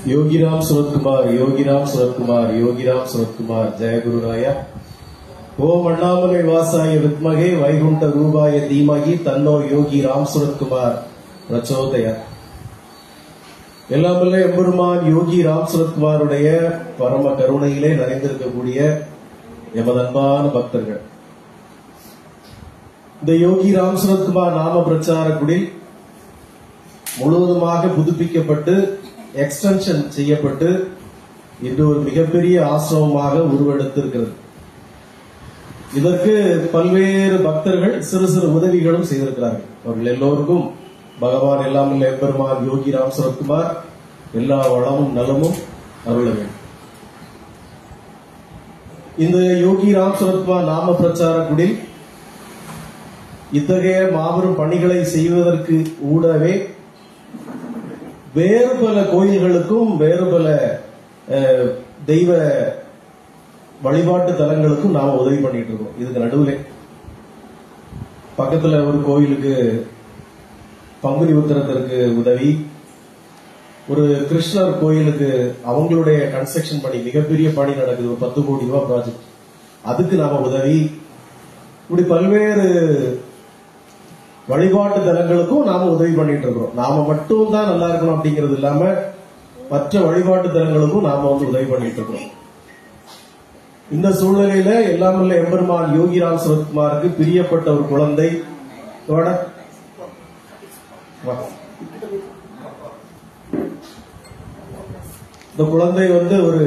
योगीराम सुरतकुमार, योगीराम सुरतकुमार, योगीराम सुरतकुमार, जय गुरुराया। ओम अण्णामलै वासाय विद्महे वैकुंठ रूपाय धीमहि तन्नो योगी राम सुरतकुमार प्रचोदयात्। எல்லாமல்ல எம்பெருமான் யோகி ராம் சுரத்குமாருடைய பரம கருணையிலே நிறைந்திருக்கக்கூடிய எமது அன்பான பக்தர்கள், இந்த யோகி ராம் சுரத்குமார் நாம பிரச்சார குடில் முழுவதுமாக புதுப்பிக்கப்பட்டு எக்ஸ்டென்ஷன் செய்யப்பட்டு இன்று ஒரு மிகப்பெரிய ஆசிரமமாக உருவெடுத்திருக்கிறது. இதற்கு பல்வேறு பக்தர்கள் சிறு சிறு உதவிகளும் செய்திருக்கிறார்கள். அவர்கள் எல்லோருக்கும் பகவான் எல்லாமல்ல எம்பெருமான் யோகி ராம் சுரத்குமார் எல்லா வளமும் நலமும் அருள வேண்டும். இந்த யோகி ராம் சுரத்குமார் நாம பிரச்சார குடில் இத்தகைய மாபெரும் பணிகளை செய்வதற்கு கூடவே வேறு பல கோயில்களுக்கும் வேறு பல தெய்வ வழிபாட்டு தலங்களுக்கும் நாம உதவி பண்ணிட்டு இருக்கோம். இதுக்கு நடுவில் பக்கத்துல ஒரு கோயிலுக்கு பங்குனி உத்திரத்திற்கு உதவி, ஒரு கிருஷ்ணர் கோயிலுக்கு அவங்களுடைய கன்ஸ்ட்ரக்ஷன் பணி மிகப்பெரிய பணி நடக்குது, ஒரு 10 கோடி ரூபாய் ப்ராஜெக்ட், அதுக்கு நாம உதவி, இப்படி பல்வேறு வழிபாட்டு தலங்களுக்கும் நாம உதவி பண்ணிட்டு இருக்கிறோம். நாம மட்டும் தான் நல்லா இருக்கணும் அப்படிங்கிறது இல்லாம மற்ற வழிபாட்டு தலங்களுக்கும் நாம உதவி பண்ணிட்டு இருக்கிறோம். இந்த சூழ்நிலையில எல்லாமல்ல எம்பெருமான் யோகி ராம் சுரத்குமாருக்கு பிரியப்பட்ட ஒரு குழந்தை, இந்த குழந்தை ஒரு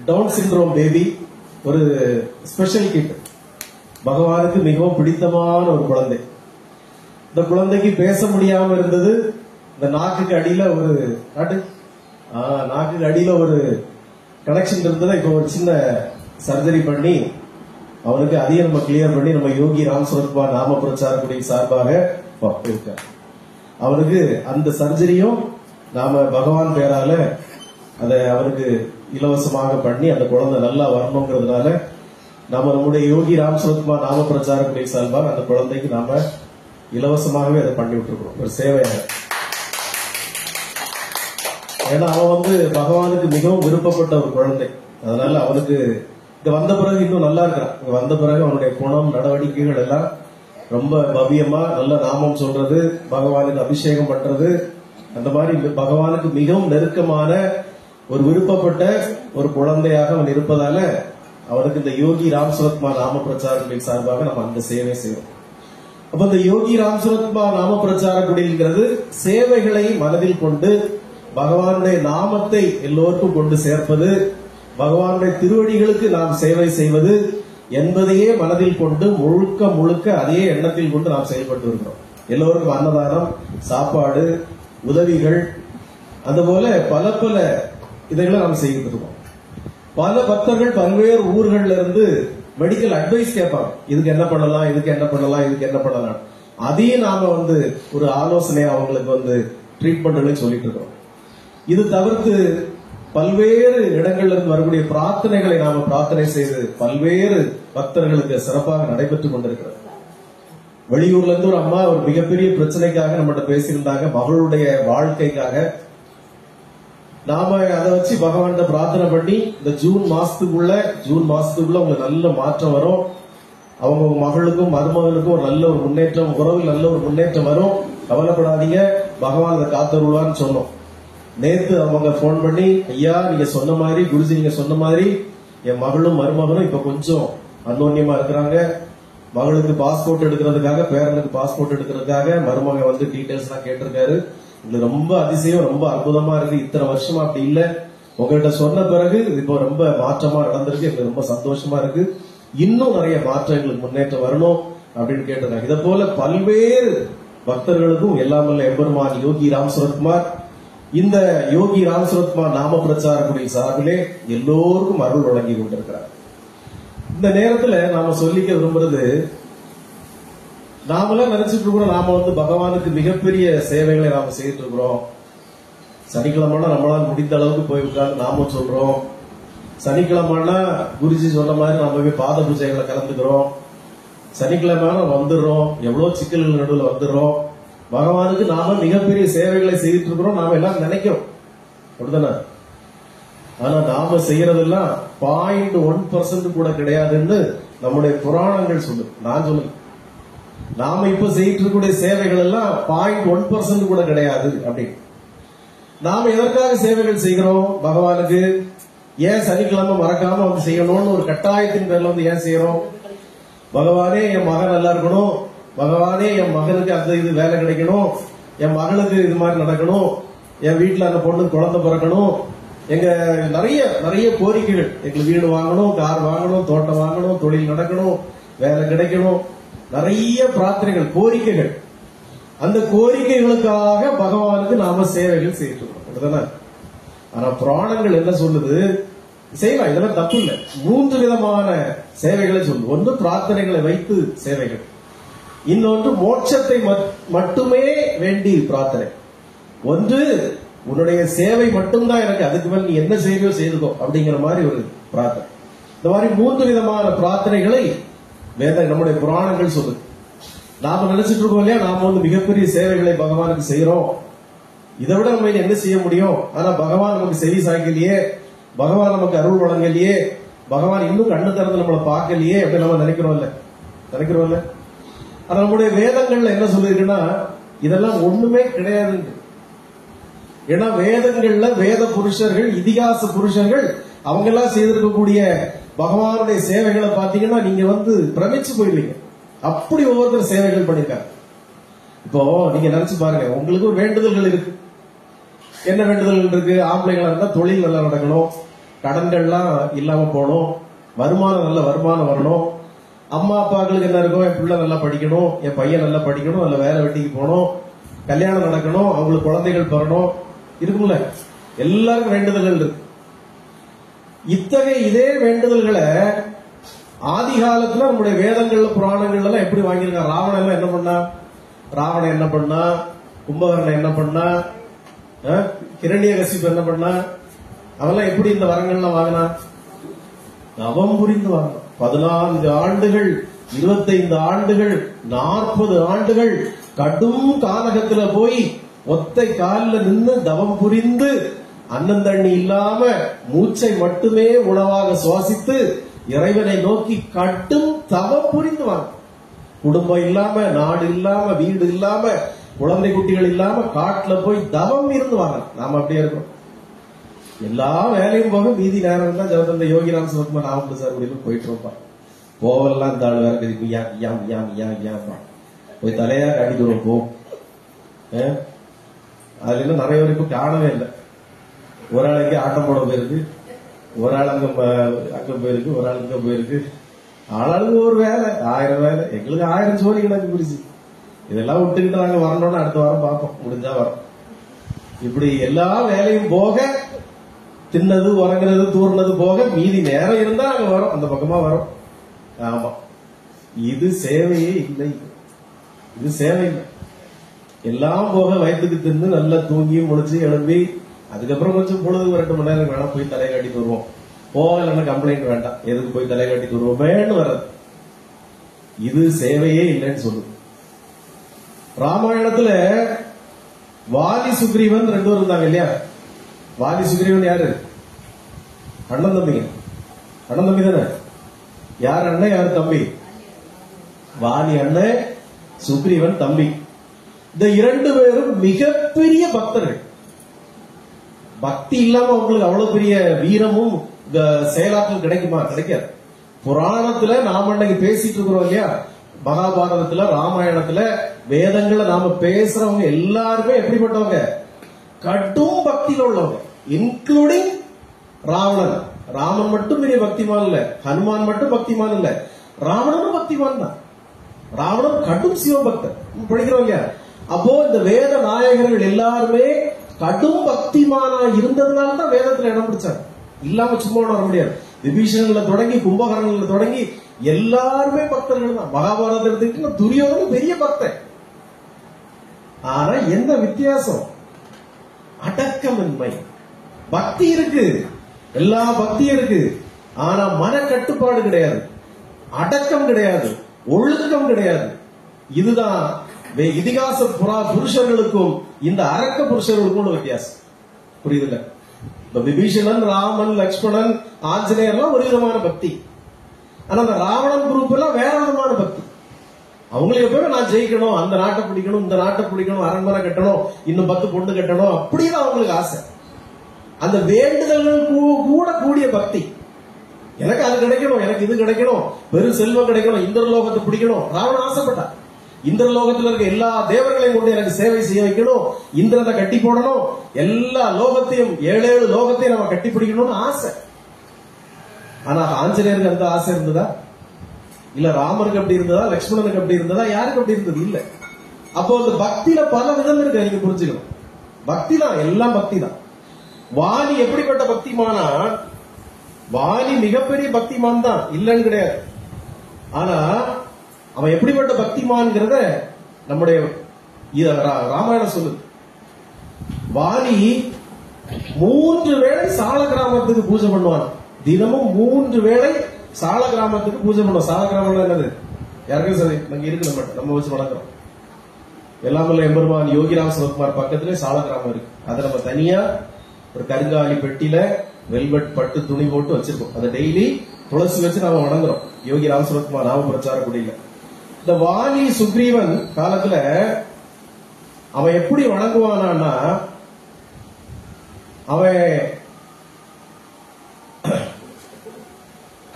டவுன் சிண்ட்ரோம் பேபி, ஒரு ஸ்பெஷல் கிட், பகவானுக்கு மிகவும் பிடித்தமான ஒரு குழந்தை. இந்த குழந்தைக்கு பேச முடியாம இருந்தது. இந்த நாக்குக்கு அடியில ஒரு கனெக்ஷன் இருந்தது. இப்போ ஒரு சின்ன சர்ஜரி பண்ணி அவனுக்கு அதையும் நம்ம கிளியர் பண்ணி நம்ம யோகி ராம் சுரத்குமார் நாம பிரச்சார குடியின் சார்பாக இருக்கார். அவனுக்கு அந்த சர்ஜரியும் நாம பகவான் பேரால அதை அவனுக்கு இலவசமாக பண்ணி அந்த குழந்தை நல்லா வரணுங்கிறதுனால நாம நம்முடைய யோகி ராம் சுரத்குமார் நாம பிரச்சார குடியின் சார்பாக அந்த குழந்தைக்கு நாம இலவசமாகவே அதை பண்ணி விட்டுருக்கோம், ஒரு சேவையாக. ஏன்னா அவன் பகவானுக்கு மிகவும் விருப்பப்பட்ட ஒரு குழந்தை. அதனால அவனுக்கு இங்க வந்த பிறகு இன்னும் நல்லா இருக்கிறான். இங்க வந்த பிறகு அவனுடைய குணம் நடவடிக்கைகள் எல்லாம் ரொம்ப பவ்யமா நல்ல நாமம் சொல்றது, பகவானுக்கு அபிஷேகம் பண்றது, அந்த மாதிரி பகவானுக்கு மிகவும் நெருக்கமான ஒரு விருப்பப்பட்ட ஒரு குழந்தையாக அவன் இருப்பதால அவனுக்கு இந்த யோகி ராம் சுரத்குமார் நாம பிரச்சாரத்தின் சார்பாக நம்ம அந்த சேவை செய்வோம். அப்ப இந்த யோகி ராம் சுரத்குமார் நாம பிரச்சார குடிங்கிறது சேவைகளை மனதில் கொண்டு பகவானுடைய நாமத்தை எல்லோருக்கும் கொண்டு சேர்ப்பது, பகவானுடைய திருவடிகளுக்கு நாம் சேவை செய்வது என்பதையே மனதில் கொண்டு முழுக்க முழுக்க அதே எண்ணத்தில் கொண்டு நாம் செயல்பட்டு வருகிறோம். எல்லோருக்கும் அன்னதானம், சாப்பாடு, உதவிகள், அதுபோல பல பல இதைகளை நாம் செய்துட்டு இருக்கோம். பல பக்தர்கள் பல்வேறு ஊர்கள்ல இருந்து மெடிக்கல் அட்வைஸ் கேட்பாங்க, இதுக்கு என்ன பண்ணலாம், இதுக்கு என்ன பண்ணலாம், இதுக்கு என்ன பண்ணலாம். அதையும் நாம ஒரு ஆலோசனை அவங்களுக்கு ட்ரீட்மெண்ட் சொல்லிட்டு இருக்கோம். இது தவிர்த்து பல்வேறு இடங்கள்ல இருந்து வரக்கூடிய பிரார்த்தனைகளை நாம பிரார்த்தனை செய்து பல்வேறு பக்தர்களுக்கு சிறப்பாக நடைபெற்றுக் கொண்டிருக்கிறது. வெளியூர்ல இருந்து ஒரு அம்மா ஒரு மிகப்பெரிய பிரச்சனைக்காக நம்மகிட்ட பேசியிருந்தாங்க, மகளுடைய வாழ்க்கைக்காக. நாம அதை வச்சு பகவான் பிரார்த்தனை பண்ணி இந்த ஜூன் மாசத்துக்குள்ள உங்களுக்கு நல்ல மாற்றம் வரும், அவங்க மகளுக்கும் மருமகனுக்கும் ஒரு நல்ல ஒரு முன்னேற்றம், உறவில் நல்ல ஒரு முன்னேற்றம் வரும், கவலைப்படாதீங்க, பகவான் அதை காத்தருள்வான்னு சொன்னோம். நேத்து அவங்க போன் பண்ணி, ஐயா நீங்க சொன்ன மாதிரி, குருஜி நீங்க சொன்ன மாதிரி என் மகளும் மருமகனும் இப்ப கொஞ்சம் அன்னோன்யமா இருக்கிறாங்க. மகளுக்கு பாஸ்போர்ட் எடுக்கிறதுக்காக, பேரனுக்கு பாஸ்போர்ட் எடுக்கிறதுக்காக மருமகன் டீடைல்ஸ் எல்லாம் கேட்டிருக்காரு. இது ரொம்ப அதிசயம், ரொம்ப அற்புதமா இருக்கு. இத்தனை வருஷமா அப்படி இல்ல, உங்ககிட்ட சொன்ன பிறகு இப்போ ரொம்ப மாற்றமா நடந்திருக்கு, எங்களுக்கு ரொம்ப சந்தோஷமா இருக்கு, இன்னும் நிறைய மாற்றம் எங்களுக்கு முன்னேற்றம் வரணும் அப்படின்னு கேட்டிருக்காங்க. இதை போல பல்வேறு பக்தர்களுக்கும் எல்லாமல்ல எம்பெருமான் யோகி ராம் சுரத்குமார் இந்த யோகி ராம் சுரத்குமார் நாம பிரச்சார குடியின் சார்பிலே எல்லோருக்கும் அருள் வழங்கி கொண்டிருக்கிறார். இந்த நேரத்துல நாம சொல்லிக்க விரும்புறது, நாமெல்லாம் நினைச்சிட்டு இருக்கிறோம் நாம பகவானுக்கு மிகப்பெரிய சேவைகளை நாம செய்துட்டு இருக்கிறோம். சனிக்கிழமைனா நம்மளால முடிந்த அளவுக்கு போய் உட்கார்ந்து நாமும் சொல்றோம். சனிக்கிழமைனா குருஜி சொன்ன மாதிரி நம்ம போய் பாத பூஜைகளை கலந்துக்கிறோம். சனிக்கிழமை வந்துடுறோம், எவ்வளவு சிக்கல்கள் நடுவில் வந்துடுறோம். பகவானுக்கு நாம மிகப்பெரிய சேவைகளை செய்துட்டு இருக்கிறோம், நாம எல்லாம் நினைக்கிறோம், அப்படிதானே? ஆனா நாம செய்யறதெல்லாம் 0.1% கூட கிடையாதுன்னு நம்முடைய புராணங்கள் சொல்லு. நான் சொல்லுங்க, நாம இப்ப செய்யிட்டு இருக்கக்கூடிய சேவைகள் எல்லாம் 0.1% கூட கிடையாது. அப்படின்னு நாம எதற்காக சேவைகள் செய்கிறோம்? பகவானுக்கு. ஏன் சனிக்கிழமை மறக்காம வந்து செய்யணும்னு ஒரு கட்டாயத்தின் பேர்ல வந்து ஏன் செய்யறோம்? பகவானே என் மகன் நல்லா இருக்கணும், பகவானே என் மகனுக்கு அந்த இது வேலை கிடைக்கணும், என் மகளுக்கு இது மாதிரி நடக்கணும், என் வீட்டுல அந்த பொண்ணுக்கு குழந்தை பிறக்கணும், எங்க நிறைய நிறைய கோரிக்கைகள். எங்களுக்கு வீடு வாங்கணும், கார் வாங்கணும், தோட்டம் வாங்கணும், தொழில் நடக்கணும், வேலை கிடைக்கணும், நிறைய பிரார்த்தனைகள், கோரிக்கைகள். அந்த கோரிக்கைகளுக்காக பகவானுக்கு நாம சேவைகள் செய்யணும். ஆனா புராணங்கள் என்ன சொல்லுது? செய்யலாம், இதெல்லாம் தப்பு இல்லை. 3 விதமான சேவைகளை சொல்லு. ஒன்று பிரார்த்தனைகளை வைத்து சேவைகள், இன்னொன்று மோட்சத்தை மட்டுமே வேண்டி பிரார்த்தனை, ஒன்று உன்னுடைய சேவை மட்டும்தான் எனக்கு, அதுக்கு மேல் நீ என்ன செய்வியோ செய்துக்கோ அப்படிங்கிற மாதிரி ஒரு பிரார்த்தனை. இந்த மாதிரி 3 விதமான பிரார்த்தனைகளை வேத நம்முடைய புராணங்கள் சொல்லுது. நாம நினைச்சிட்டு இருக்கோம் இல்லையா, நாம வந்து மிகப்பெரிய சேவைகளை பகவானுக்கு செய்யறோம், இதை விட நம்ம என்ன செய்ய முடியும்? ஆனா பகவான் நமக்கு செவி சாய்க்கலையே, பகவான் நமக்கு அருள் வழங்கலையே, பகவான் இன்னும் கண்ணு திறந்து நம்மளை பார்க்கலையே அப்படின்னு நம்ம நினைக்கிறோம்ல. ஆனா நம்முடைய வேதங்கள்ல என்ன சொல்லிருக்குன்னா, இதெல்லாம் ஒண்ணுமே கிடையாது. ஏன்னா வேதங்கள்ல வேத புருஷர்கள், இதிகாச புருஷர்கள், அவங்க எல்லாம் செய்திருக்கக்கூடிய பகவானுடைய சேவைகளை பாத்தீங்கன்னா நீங்க வந்து பிரமிச்சு போயிடுவீங்க. அப்படி ஒவ்வொருத்தர் சேவைகள் பண்ணிருக்காங்க. இப்போ நீங்க நினைச்சு பாருங்க, உங்களுக்கு ஒரு வேண்டுதல்கள் இருக்கு. என்ன வேண்டுதல்கள் இருக்கு? ஆம்பளைங்களா இருந்தா தொழில் நல்லா நடக்கணும், கடன்கள்லாம் இல்லாம போகணும், வருமானம் நல்ல வருமானம் வரணும். அம்மா அப்பாக்களுக்கு என்ன இருக்கும்? என் பிள்ளை நல்லா படிக்கணும், என் பையன் நல்லா படிக்கணும், நல்ல வேலை வெட்டிக்கு போகணும், கல்யாணம் நடக்கணும், அவங்களுக்கு குழந்தைகள் பிறணும், இருக்கும்ல. எல்லாருக்கும் வேண்டுதல்கள் இருக்கு. இத்தகைய இதே வேண்டுதல்களை ஆதி காலத்துல நம்முடைய வேதங்கள்ல புராணங்கள்ல எல்லாம் எப்படி வாங்கியிருக்காங்க? ராவணன் எல்லாம் என்ன பண்ணா? ராவணன் என்ன பண்ணா? கும்பகர்ணன் என்ன பண்ணா? கிரண்யகசிப்பு என்ன பண்ணா? அவெல்லாம் எப்படி இந்த வரங்கள்லாம் வாங்கினா? தவம் புரிந்து வாங்கினா. 14 ஆண்டுகள், 25 ஆண்டுகள், 40 ஆண்டுகள் கடும் கானகத்துல போய் ஒத்தை காலில் நின்று தவம் புரிந்து, அன்னம் தண்ணி இல்லாம மூச்சை மட்டுமே உணவாக சுவாசித்து இறைவனை நோக்கி கடும் தவம் புரிந்து வாங்க. குடும்பம் இல்லாம, நாடு இல்லாம, வீடு இல்லாம, குழந்தை குட்டிகள் இல்லாம காட்டுல போய் தவம் இருந்து வாங்க. நாம அப்படியே இருக்கோம். எல்லா வேலையும் போக மீதி நேரம் தான் ஜவஹர்லால் யோகிராம் சிவகுமார் ராமபுர சார் முடியும் போயிட்டு இருப்பான். போவெல்லாம் இந்த ஆள் வேற போய் தலையா காட்டிட்டு வரும் போ. அதுல இருந்து நிறைய பேர் இப்ப காணவே இல்லை. ஒரு ஆளுக்கு ஆட்டம் போட போயிருக்கு, ஒரு ஆள் அங்க போயிருக்கு, ஒரு ஆள் இங்க போயிருக்கு. ஆளாளுக்கு ஒரு வேலை, 1000 வேலை. எங்களுக்கு 1000 சோழி கிடக்கு பிரிச்சு. இதெல்லாம் விட்டுக்கிட்டு நாங்க வரணும்னு அடுத்த வாரம் பார்ப்போம், முடிஞ்சா வரோம். இப்படி எல்லா வேலையும் போக, தின்னது உறங்குறது தூர்னது போக மீதி நேரம் இருந்தா அங்க வரும், அந்த பக்கமா வரும். ஆமா, இது சேவையே இல்லை. இது சேவை இல்லை. எல்லாம் போக வயிற்றுக்கு தின்னு நல்லா தூங்கி முடிச்சு எழும்பி அதுக்கப்புறம் கொஞ்சம் பொழுது 2 மணி நேரம் வேணா போய் தலை காட்டிட்டு வருவோம். போகலன்னா கம்ப்ளைண்ட் வேண்டாம், எதுக்கு போய் தலை காட்டிட்டு வருவோமேன்னு வர்றது. இது சேவையே இல்லைன்னு சொல்லுது. ராமாயணத்துல வாலி சுக்ரீவன் 2 பேரும் இருந்தாங்க இல்லையா? வாலி சுக்ரீவன் யாரு? அண்ணன் தம்பிங்க. அண்ணன் தம்பி தானே? யார் அண்ணன் யார் தம்பி? வாலி அண்ணன், சுக்ரீவன் தம்பி. இந்த 2 பேரும் மிகப்பெரிய பக்தர்கள். பக்தி இல்லாம அவங்களுக்கு அவ்வளவு பெரிய வீரமும் செயலாற்றல் கிடைக்குமா? கிடைக்காது. புராணத்துல நாம அன்னைக்கு பேசிட்டு இருக்கிறோம் இல்லையா, மகாபாரதத்துல, ராமாயணத்துல, வேதங்களை நாம பேசுறவங்க எல்லாருமே எப்படிப்பட்டவங்க? கடும் பக்தியில உள்ளவங்க, இன்க்ளூடிங் ராவணன். ராமன் மட்டும் பெரிய பக்திமான் இல்ல, ஹனுமான் மட்டும் பக்திமான் இல்ல, ராவணனும் பக்திமான் தான். ராவணன் கடும் சிவபக்தர், படிக்கிறோம் இல்லையா? அப்போ இந்த வேத நாயகர்கள் எல்லாருமே கடும் பக்திமானா இருந்ததுனால தான் வேதத்துல இடம் பிடிச்சாங்க. இல்லாம சும்மா வர முடியாது. விபீஷணன்ல தொடங்கி கும்பகர்ணன்ல தொடங்கி எல்லாருமே பக்தர்கள் தான். மகாபாரதம் எடுத்துக்கிட்டு துரியோதனன் பெரிய பக்தன். ஆனா என்ன வித்தியாசம்? அடக்கமின்மை. பக்தி இருக்கு, எல்லா பக்தியும் இருக்கு, ஆனா மன கட்டுப்பாடு கிடையாது, அடக்கம் கிடையாது, ஒழுக்கம் கிடையாது. இதுதான் இதிகாச புருஷர்களுக்கும் இந்த அரக்க புருஷர்களுக்கும் உள்ள வித்தியாசம். புரியுதுல்ல? இந்த விபீஷணன், ராமன், லட்சுமணன், ஆஞ்சநேயர்லாம் ஒரு விதமான பக்தி. ஆனா அந்த ராவணன் குரூப் எல்லாம் வேற விதமான பக்தி. அவங்களுக்கு எப்பவுமே நான் ஜெயிக்கணும், அந்த நாட்டை பிடிக்கணும், இந்த நாட்டை பிடிக்கணும், அரண்மனை கட்டணும், இன்னும் 10 பொண்ணு கட்டணும், அப்படிதான் அவங்களுக்கு ஆசை. அந்த வேண்டுதல்கள் கூட கூடிய பக்தி. எனக்கு அது கிடைக்கணும், எனக்கு இது கிடைக்கணும், பெரும் செல்வம் கிடைக்கணும், இந்திரலோகத்தை பிடிக்கணும். ராவணன் ஆசைப்பட்டான். இந்திரலோகத்தில் இருக்க எல்லா தேவர்களையும் கொண்டு எனக்கு சேவை செய்ய வைக்கணும், இந்திரனை கட்டி போடணும், எல்லா லோகத்தையும் 7 லோகத்தையும் நம்ம கட்டி பிடிக்கணும்னு ஆசை. ஆனா ஆஞ்சநேயருக்கு அந்த ஆசை இருந்ததா? இல்ல ராமருக்கு அப்படி இருந்ததா? லட்சுமணனுக்கு அப்படி இருந்ததா? யாருக்கு அப்படி இருந்தது? இல்ல. அப்போ அந்த பக்தியில பல விதம் இருக்கு, நீங்க புரிஞ்சுக்கணும். பக்தி தான், எல்லாம் பக்தி தான். வாலி எப்படிப்பட்ட பக்திமானா? வாலி மிகப்பெரிய பக்திமான் தான், இல்லன்னு கிடையாது. ஆனா அவன் எப்படிப்பட்ட பக்திமான்ங்கிறத நம்முடைய ராமாயணம் சொல்லுது. வாலி 3 வேளை சால கிராமத்துக்கு பூஜை பண்ணுவான். தினமும் 3 வேளை சால கிராமத்துக்கு பூஜை பண்ணுவோம். சால கிராமம் என்னது? யாருக்கும் சரி நாங்க இருக்கு, நம்ம வச்சு வளர்க்கிறோம். எல்லாமல்ல எம்பெருமான் யோகிராம் சிவகுமார் பக்கத்திலே சால கிராமம் இருக்கு. அதை நம்ம தனியா ஒரு கருங்காலி பெட்டியில வெல்வெட் பட்டு துணி போட்டு வச்சிருக்கோம். அதை டெய்லி துளசி வச்சு நாம வணங்குறோம். யோகிராம் சிவகுமார் நாம பிரச்சார குடியில. இந்த வாலி சுக்ரீவன் காலத்துல அவன் எப்படி வணங்குவானா, அவன்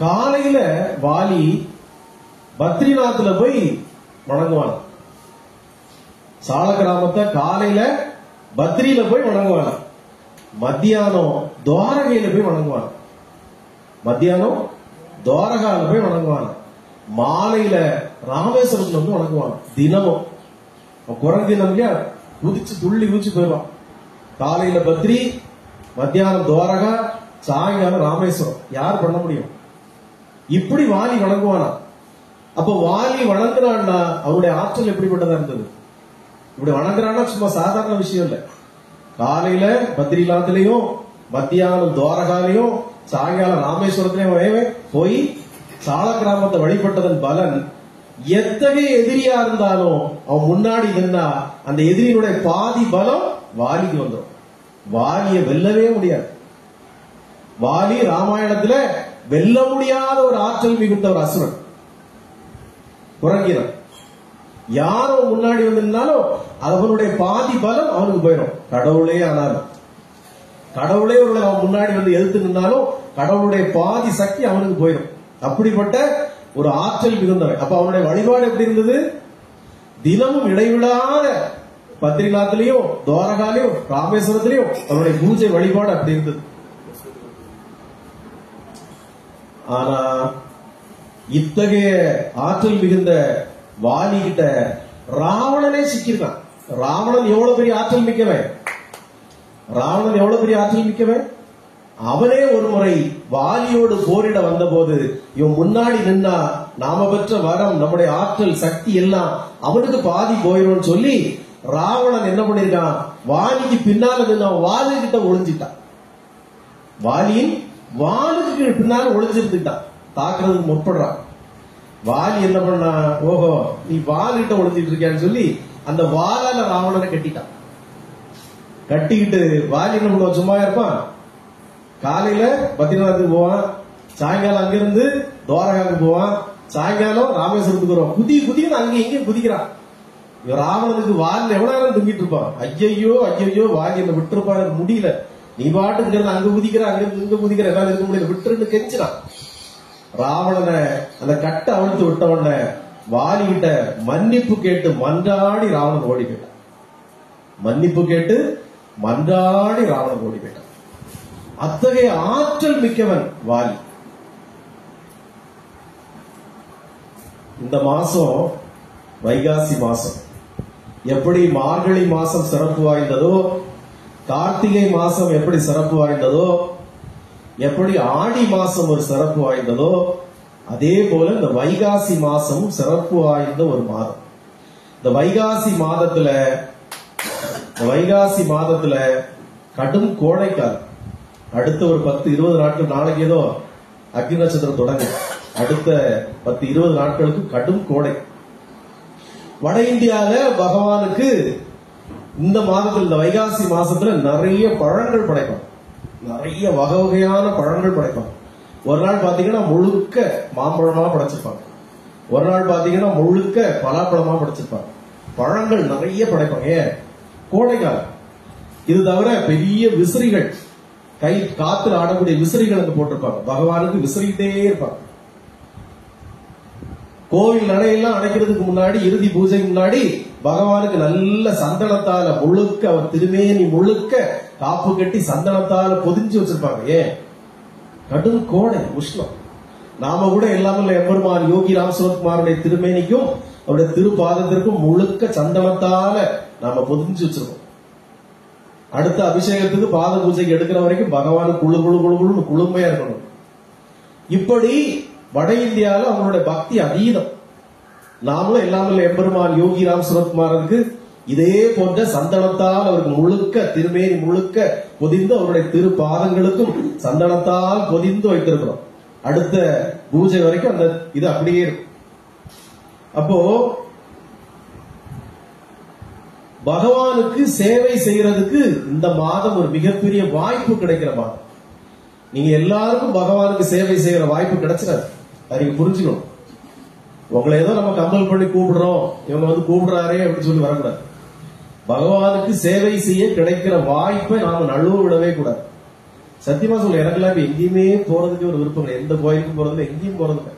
காலையில வாலி பத்ரிநாத்ல போய் வணங்குவான். சால கிராமத்தை காலையில பத்ரியில போய் வணங்குவான். மத்தியானம் துவாரகையில போய் வணங்குவான். மத்தியானம் துவாரகால போய் வணங்குவான். மாலையில ராமேஸ்வரத்துல வந்து வணங்குவான். தினமும் குரங்கு இல்லையா, குதிச்சு துள்ளி குதிச்சு போயிடுவான். காலையில பத்ரி, மத்தியானம் துவாரகா, சாயங்காலம் ராமேஸ்வரம். யார் பண்ண முடியும்? இப்படி வாலி வணங்குவானா. அப்ப வாலி வணங்குறான்னா அவருடைய ஆற்றல் எப்படிப்பட்டதா இருந்தது? இப்படி வணங்குறான்னா சும்மா சாதாரண விஷயம் இல்ல. காலையில பத்ரிநாத்லயும், மத்தியானம் துவாரகாலையும், சாயங்காலம் ராமேஸ்வரத்திலையும் போய் சால கிராமத்தை வழிபட்டதன் பலன் எத்தகைய எதிரியா இருந்தாலும் அவன் முன்னாடி நின்னா அந்த எதிரியினுடைய பாதி பலம் வாலிக்கு வந்துடும். வாலியை வெல்லவே முடியாது. வாலி ராமாயணத்துல வெல்ல முடியாத ஒரு ஆற்றல் மிகுந்த ஒரு அசுரன், குரங்கிரன். யாரோ முன்னாடி வந்திருந்தாலும் அவனுடைய பாதி பலம் அவனுக்கு போயிடும். கடவுளே ஆனாலும், கடவுளே அவன் முன்னாடி வந்து எதிர்த்து நின்னாலும் கடவுளுடைய பாதி சக்தி அவனுக்கு போயிடும். அப்படிப்பட்ட ஒரு ஆற்றல் மிகுந்தவன். அப்ப அவனுடைய வழிபாடு எப்படி இருந்தது? தினமும் இடைவிடாத பத்ரிநாத்லயும், துவாரகாலையும், ராமேஸ்வரத்திலையும் அவனுடைய பூஜை வழிபாடு அப்படி இருந்தது. ஆனா இத்தகைய ஆற்றல் மிகுந்த வாலி கிட்ட ராவணனே சிக்கிருக்கான். ராவணன் எவ்வளவு பெரிய ஆற்றல் மிக்கவன்! ராவணன் எவ்வளவு பெரிய ஆற்றல் மிக்கவன்! அவனே ஒரு முறை வாலியோடு போரிட வந்த போது இவன் முன்னாடி நின்னா நாம பெற்ற வரம், நம்முடைய ஆற்றல் சக்தி எல்லாம் அவனுக்கு பாதி போயிடும் சொல்லி ராவணன் என்ன பண்ணிருக்கான்? வாலிக்கு பின்னால நின்று வாலு கிட்ட ஒளிஞ்சிட்டான். வாலியின் வாலுக்கு பின்னால ஒளிஞ்சிருந்துட்டான், தாக்குறதுக்கு முற்படுறான். வாலி என்ன பண்ணா, ஓஹோ நீ வாலிட்ட ஒளிஞ்சிட்டு இருக்கியான்னு சொல்லி அந்த வாலால ராவணனை கட்டிட்டான். கட்டிக்கிட்டு வாலி என்ன பண்ணுவான்? சும்மா இருப்பான். காலையில பத்ரிநாத்துக்கு போவான், சாயங்காலம் அங்கிருந்து துவாரகாவுக்கு போவான், சாயங்காலம் ராமேஸ்வரத்துக்கு வருவான். குதின்னு அங்கே இங்கேயும் குதிக்கிறான். ராவணனுக்கு வாலில் எவ்வளவு நேரம் தூங்கிட்டு இருப்பான். ஐயையோ ஐயையோ வாலி என்ன விட்டுருப்பாரு, முடியல, நீ பாட்டுக்கு அங்க குதிக்கிற, அங்க இங்க குதிக்கிற, எல்லாம் இருக்க முடியல, விட்டுருன்னு கெஞ்சினான். ராவணனை அந்த கட்டை அவிழ்த்து விட்ட உடனே வாலி கிட்ட மன்னிப்பு கேட்டு மன்றாடி ராவணன் ஓடி போயிட்டான். மன்னிப்பு கேட்டு மன்றாடி ராவணன் ஓடி போயிட்டான். அத்தகைய ஆற்றல் மிக்கவன் வாலி. இந்த மாசம் வைகாசி மாசம் எப்படி மார்கழி மாசம் சிறப்பு வாய்ந்ததோ, கார்த்திகை மாசம் எப்படி சிறப்பு வாய்ந்ததோ, எப்படி ஆடி மாசம் ஒரு சிறப்பு வாய்ந்ததோ, அதே போல இந்த வைகாசி மாசம் சிறப்பு வாய்ந்த ஒரு மாதம். இந்த வைகாசி மாதத்துல கடும் கோடைக்காலம். அடுத்த ஒரு 10-20 நாட்கள், நாளைக்கு ஏதோ அக்னி நட்சத்திரம் தொடங்கும். அடுத்த 10-20 நாட்களுக்கு கடும் கோடை. வட இந்தியால பகவானுக்கு இந்த மாதத்தில், இந்த வைகாசி மாசத்துல நிறைய பழங்கள் படைப்பாங்க, நிறைய வகை வகையான பழங்கள் படைப்பாங்க. ஒரு நாள் பாத்தீங்கன்னா முழுக்க மாம்பழமா படைச்சிருப்பாங்க, ஒரு நாள் பாத்தீங்கன்னா முழுக்க பலாப்பழமா படைச்சிருப்பாங்க. பழங்கள் நிறைய படைப்பாங்க. ஏன்? கோடைக்காலம். இது தவிர பெரிய விசிறிகள், கை காத்துல ஆடக்கூடிய விசிறிகள் அங்க போட்டிருப்பாங்க. பகவானுக்கு விசிறிக்கிட்டே இருப்பாங்க. கோவில் நடையெல்லாம் அடைக்கிறதுக்கு முன்னாடி, இறுதி பூஜைக்கு முன்னாடி பகவானுக்கு நல்ல சந்தனத்தால முழுக்க, அவர் திருமேனி முழுக்க காப்பு கட்டி சந்தனத்தால பொதிஞ்சு வச்சிருப்பாங்க. ஏன்? கடும் கோடை, உஷ்ணம். நாம கூட எல்லாமே எம்பெருமான் யோகி ராம் சுரத்குமாருடைய திருமேனிக்கும் அவருடைய திருப்பாதத்திற்கும் முழுக்க சந்தனத்தால நாம பொதிஞ்சு வச்சிருக்கோம். அடுத்த அபிஷேகத்துக்கு பாத பூஜைக்கு எடுக்கிற வரைக்கும் பகவானுக்கு குழு குழு குழு குழு குழுமையா இருக்கணும். இப்படி வட இந்தியால அவங்களுடைய பக்தி அதீதம். நாமளும் எல்லாமே எம்பெருமான் யோகி ராம் சுரத்குமாருக்கு இதே போன்ற சந்தனத்தால் அவருக்கு முழுக்க திருமேனி முழுக்க பொதிந்து, அவருடைய திரு பாதங்களுக்கும் சந்தனத்தால் பொதிந்து வைத்திருக்கிறோம். அடுத்த பூஜை வரைக்கும் அந்த இது அப்படியே இருக்கும். அப்போ பகவானுக்கு சேவை செய்யறதுக்கு இந்த மாதம் ஒரு மிகப்பெரிய வாய்ப்பு கிடைக்கிற மாதம். நீங்க எல்லாருக்கும் பகவானுக்கு சேவை செய்யற வாய்ப்பு கிடைச்சிடாது, அதை நீங்க புரிஞ்சுக்கணும். உங்களை ஏதோ நம்ம கம்பல் பண்ணி கூப்பிடுறோம், இவங்க வந்து கூப்பிடுறாரே அப்படின்னு சொல்லி வரக்கூடாது. பகவானுக்கு சேவை செய்ய கிடைக்கிற வாய்ப்பை நாம நழுவ விடவே கூடாது. சத்தியமா சொல்ல, எனக்கெல்லாம் இப்ப எங்கேயுமே போறதுக்கு ஒரு விருப்பம் இல்லை. எந்த கோயிலுக்கும் போறதில்லை, எங்கேயும் போறதில்லை.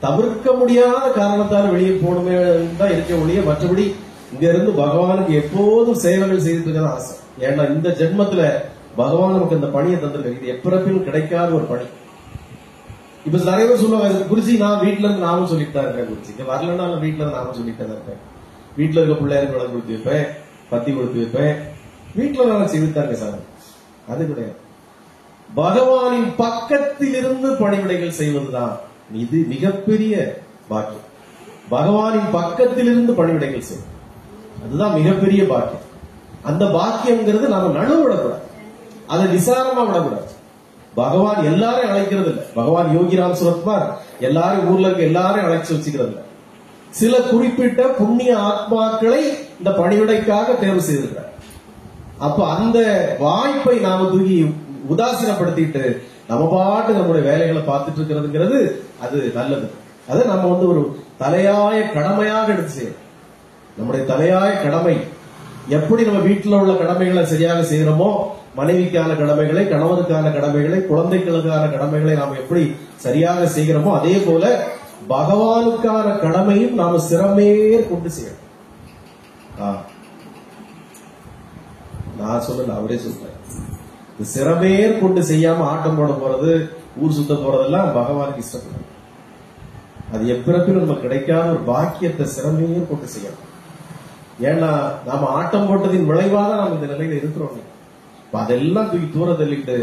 தவிர்க்க முடியாத காரணத்தால் வெளியே போகணுமே தான் இருக்க ஒழிய, மற்றபடி இங்க இருந்து பகவானுக்கு எப்போதும் சேவைகள் செய்துட்டு இருக்க ஆசை. ஏன்னா இந்த ஜென்மத்துல பகவான் நமக்கு இந்த பணியை தந்திருக்காரு. இது எப்பிறப்பிலும் கிடைக்காத ஒரு பணி. இப்ப நிறைய பேர் சொல்லுவாங்க, குறிச்சி நான் வீட்டுல இருந்து நானும் சொல்லிட்டு தான் இருக்கேன், குறிச்சி இங்க வரலன்னா வீட்டுல இருந்து நானும் சொல்லிட்டு தான் இருக்கேன். வீட்டுல இருக்க பிள்ளையாருக்கு விளக்கு கொடுத்து வைப்பேன், பத்தி கொடுத்து வைப்பேன், வீட்டுல நான் செய்துட்டு தான் இருக்கேன் சார். அது கிடையாது. பகவானின் பக்கத்தில் இருந்து பணிவிடைகள் செய்வதுதான் இது மிகப்பெரிய பாக்கியம். பகவானின் பக்கத்தில் இருந்து பணிவிடைகள் செய்வது, அதுதான் மிகப்பெரிய பாக்கியம். அந்த பாக்கியம்ங்கிறது நாம நழுவ விடக்கூடாது, அதை விசாரமா விடக்கூடாது. பகவான் எல்லாரையும் அழைக்கிறது இல்லை. பகவான் யோகி ராம் சுரத்குமார் எல்லாரும் ஊர்ல இருக்க எல்லாரையும் அழைச்சு வச்சுக்கிறது இல்லை. சில குறிப்பிட்ட புண்ணிய ஆத்மாக்களை இந்த பணிவிடைக்காக தேர்வு செய்திருக்கிறார். அப்ப அந்த வாய்ப்பை நாம தூக்கி உதாசீனப்படுத்திட்டு நம்ம பாட்டு நம்முடைய வேலைகளை பார்த்துட்டு இருக்கிறதுங்கிறது அது நல்லது. அதை நம்ம வந்து ஒரு தலையாய கடமையாக எடுத்து செய்யணும். நம்முடைய தலையாய கடமை எப்படி நம்ம வீட்டில் உள்ள கடமைகளை சரியாக செய்யறோமோ, மனைவிக்கான கடமைகளை, கணவனுக்கான கடமைகளை, குழந்தைகளுக்கான கடமைகளை நாம் எப்படி சரியாக செய்கிறோமோ, அதே போல பகவானுக்கான கடமையும் நாம சிறமேற் கொண்டு செய்யணும். நான் சொல்லல, அவரே சொல்றேன். சிறமேற் கொண்டு செய்யாம ஆட்டம் போட போறது, ஊர் சுத்த போறதெல்லாம் பகவானுக்கு இஷ்டப்படும். அது எப்பிறப்பிலும் நமக்கு கிடைக்காத ஒரு பாக்கியத்தை சிறமேற் கொண்டு செய்யணும். ஏன்னா நாம ஆட்டம் போட்டதின் விளைவாக நாம் இந்த நிலையில இருக்கிறோம். அதெல்லாம் தூக்கி தூர தள்ளிட்டு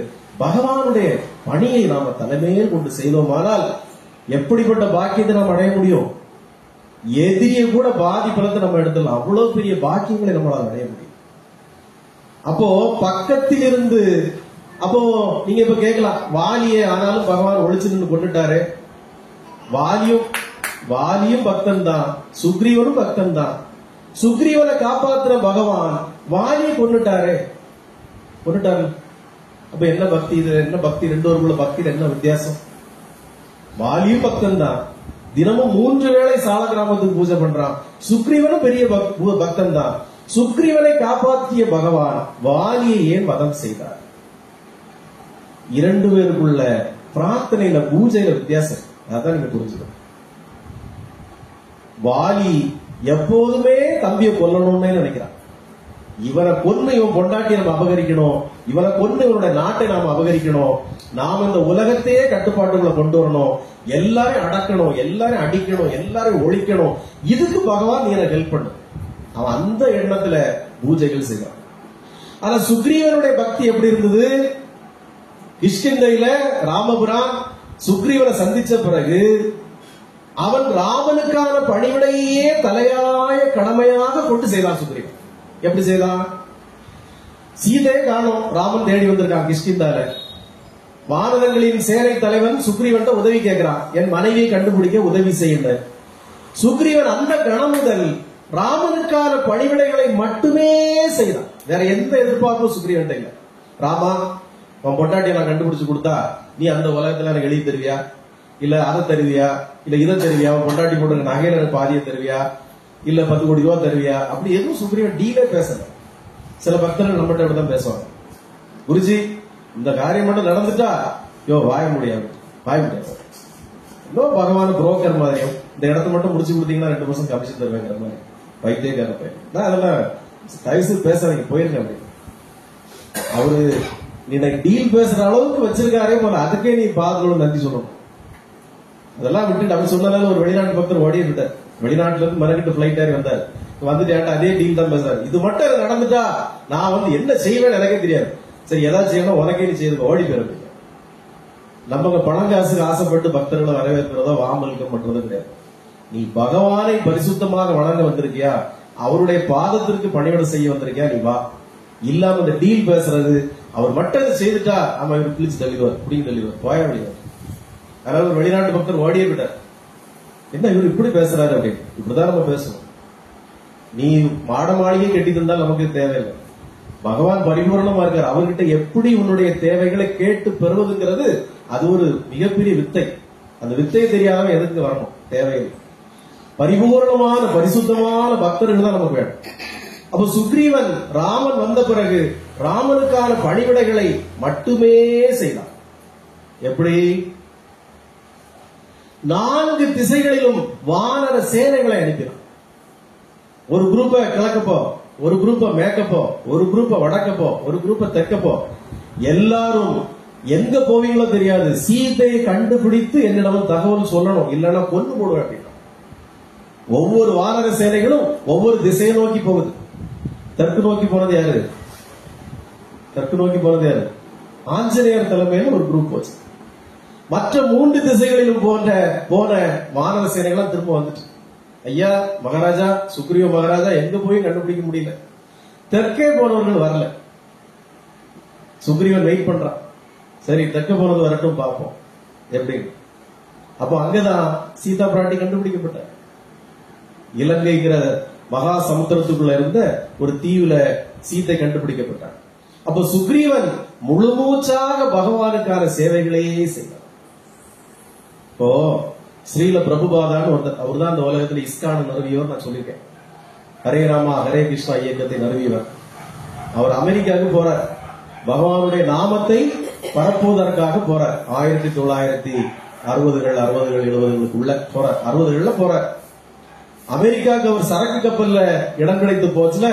பகவானுடைய பணியை நாம தலைமையில் கொண்டு செய்தோமானால் எப்படிப்பட்ட பாக்கியத்தை நாம் அடைய முடியும்? எதிரிய கூட பாதி பலத்தை நம்ம எடுத்துடலாம். அவ்வளவு பெரிய பாக்கியங்களை நம்மளால் அடைய முடியும். அப்போ பக்கத்தில் இருந்து, அப்போ நீங்க இப்ப கேட்கலாம், வாலியே ஆனாலும் பகவான் ஒளிச்சு நின்று கொண்டுட்டாரு. வாலியும் பக்தன் தான், சுக்ரீவனும் பக்தன் தான். சுக்ரீவனை காப்பாத்துற பகவான் வாலியை கொண்டுட்டாரு. அப்ப என்ன பக்தி இது? என்ன பக்தி? ரெண்டு பேருக்குள்ள பக்தியில என்ன வித்தியாசம்? வாலியும் பக்தன் தான், தினமும் 3 வேளை சால கிராமத்துக்கு பூஜை பண்றான். சுக்ரீவனும் பெரிய பக்தன் தான். சுக்ரீவனை காப்பாற்றிய பகவான் வாலியை ஏன் வதம் செய்தார்? 2 பேருக்குள்ள பிரார்த்தனையில, பூஜையில வித்தியாசம். அதான் நீங்க புரிஞ்சுக்கணும். வாலி எப்போதுமே தம்பியை கொல்லணும்னு நினைக்கிறான். இவனை கொன்னு இவன் பொண்டாட்டியை நம்ம அபகரிக்கணும், இவனை கொன்னு இவனுடைய நாட்டை நாம் அபகரிக்கணும், நாம் இந்த உலகத்தையே கட்டுப்பாட்டுக்குள்ள கொண்டு வரணும், எல்லாரையும் அடக்கணும், எல்லாரையும் அடிக்கணும், எல்லாரையும் ஒழிக்கணும். இதுக்கு பகவான் நீ எனக்கு ஹெல்ப் பண்ணு. அவன் அந்த எண்ணத்துல பூஜைகள் செய்வான். ஆனா சுக்ரீவனுடைய பக்தி எப்படி இருந்தது? கிஷ்கிந்தையில ராமபுரான் சுக்ரீவனை சந்திச்ச பிறகு அவன் ராமனுக்கான பணிவிடையே தலையாய கடமையாக கொண்டு செய்தான். சுக்ரீவன் எப்படி செய்தான்? சீதையை காணோம், ராமன் தேடி வந்திருக்கான் கிஷ்கிந்தால. வானரங்களின் சேனை தலைவன் சுக்ரீவன் உதவி கேட்கிறான், என் மனைவியை கண்டுபிடிக்க உதவி செய்யுங்க. சுக்ரீவன் அந்த கணம் முதல் ராமனுக்கான பணிவிடைகளை மட்டுமே செய்தான். வேற எந்த எதிர்பார்ப்பும் சுக்ரீவன் இல்ல. ராமா, உன் பொண்டாட்டியை நான் கண்டுபிடிச்சு கொடுத்தா நீ அந்த உலகத்துல எனக்கு எழுதி தருவியா, இல்ல அதை தருவியா, இல்ல இதை தருவியா, உன் பொண்டாட்டி போட்டு நகையில பாதியை தருவியா, இல்ல 10 கோடி ரூபாய் தருவியா, அப்படி எதுவும் சுக்ரீவன் டீலே பேசல. சில பக்தர்கள் நம்மகிட்ட அப்படிதான் பேசுவாங்க, குருஜி இந்த காரியம் மட்டும் நடந்துட்டா வாய முடியாது. இன்னும் பகவான் புரோக்கர் மாதிரியும் இந்த இடத்த மட்டும் முடிச்சு கொடுத்தீங்கன்னா 2% கமிஷன் தருவேங்கிற மாதிரி வைத்தியக்கார பையன். நான் அதெல்லாம் தயவுசு பேசாதீங்க, போயிருங்க. அப்படி அவரு நீ டீல் பேசுற அளவுக்கு வச்சிருக்காரே போல, அதுக்கே நீ பாதுகாப்பு நன்றி சொல்லணும். அதெல்லாம் விட்டுட்டு அப்படி சொன்னதால ஒரு வெளிநாட்டு பக்தர் ஓடி விட்டார். வெளிநாட்டுல இருந்து மறுக்கிட்டு பிளைட் ஏறி வந்தார். வந்துட்டு அதே டீல் தான் பேசுறாரு. இது மட்டும் நடந்துட்டா நான் என்ன செய்வேன்னு எனக்கே தெரியாது. சரி ஏதாவது செய்யணும், உனக்கே நீ செய்து ஓடி போயிருப்பீங்க. நம்ம பணம் காசுக்கு ஆசைப்பட்டு பக்தர்களை வரவேற்கிறதோ வாமல்கம் பண்றதும் கிடையாது. நீ பகவானை பரிசுத்தமாக வணங்க வந்திருக்கியா, அவருடைய பாதத்திற்கு பணிவிட செய்ய வந்திருக்கியா, நீ வா. இல்லாம இந்த டீல் பேசுறது, அவர் மட்டும் செய்துட்டா ஆமா இவர் பிளிச்சு தள்ளிடுவார், புடிங்க தள்ளிடுவார், போய முடியாது. அதனால ஒரு வெளிநாட்டு பக்தர் ஓடியே விட்டார். என்ன இவர் இப்படி பேசுறாரு அப்படின்னு. இப்படிதான் நம்ம பேசணும். நீ மாட மாளிகை கட்டி தந்தால் நமக்கு தேவையில்லை. பகவான் பரிபூர்ணமா இருக்கார். அவர்கிட்ட எப்படி உன்னுடைய தேவைகளை கேட்டு பெறுவதுங்கிறது அது ஒரு மிகப்பெரிய வித்தை. அந்த வித்தை தெரியாம எதுக்கு வரணும், தேவையில்லை. பரிபூர்ணமான பரிசுத்தமான பக்தர்கள் தான் நமக்கு வேணும். அப்ப சுக்ரீவன் ராமன் வந்த பிறகு ராமனுக்கான பணிவிடைகளை மட்டுமே செய்தான். எப்படி? 4 திசைகளிலும் வானர சேனைகளை அனுப்பினான். ஒரு குரூப்பை கிழக்கப்போ, ஒரு குரூப்பை மேக்கப்போ, ஒரு குரூப்பை வடக்கப்போ, ஒரு குரூப்பை தெக்கப்போ, எல்லாரும் எங்க போவீங்களோ தெரியாது, சீதையை கண்டுபிடித்து என்னிடம் தகவல் சொல்லணும், இல்லைன்னா கொண்டு போடுவேன் அப்படின்னா. ஒவ்வொரு வானர சேனைகளும் ஒவ்வொரு திசையை நோக்கி போகுது. தெற்கு நோக்கி போனது யாரு? தெற்கு நோக்கி போனது யாரு? ஆஞ்சநேயர் தலைமையில் ஒரு குரூப் போச்சு. மற்ற 3 திசைகளிலும் போன வானர சேனைகளாம் திரும்ப வந்துட்டு, ஐயா மகாராஜா, சுக்ரீவ மகாராஜா எங்க போய் கண்டுபிடிக்க முடியல. தெற்கே போனவர்கள் வரல. சுக்ரீவன் வெயிட் பண்றான். சரி தெற்க போனது வரட்டும் பார்ப்போம் எப்படி. அப்போ அங்கதான் சீதா பிராட்டி கண்டுபிடிக்கப்பட்ட. இலங்கைங்கிற மகா சமுத்திரத்துக்குள்ள இருந்த ஒரு தீவுல சீத்தை கண்டுபிடிக்கப்பட்டார். அப்ப சுக்ரீவன் முழுமூச்சாக பகவானுக்கான சேவைகளையே செய்தார். இப்போ ஸ்ரீல பிரபுபாதான்னு ஒருத்தர், அவர் தான் இந்த உலகத்தில் இஸ்கான் நிறுவியவர். நான் சொல்லியிருக்கேன், ஹரே ராமா ஹரே கிருஷ்ணா இயக்கத்தை நிறுவியவர். அவர் அமெரிக்காவுக்கு போறார். பகவானுடைய நாமத்தை பரப்புவதற்காக போறார். 1960கள் 70களுக்குள்ள போறார். 60களில் போறார். அமெரிக்காவுக்கு அவர் சரக்கு கப்பல்ல இடம் கிடைத்து போச்சுல,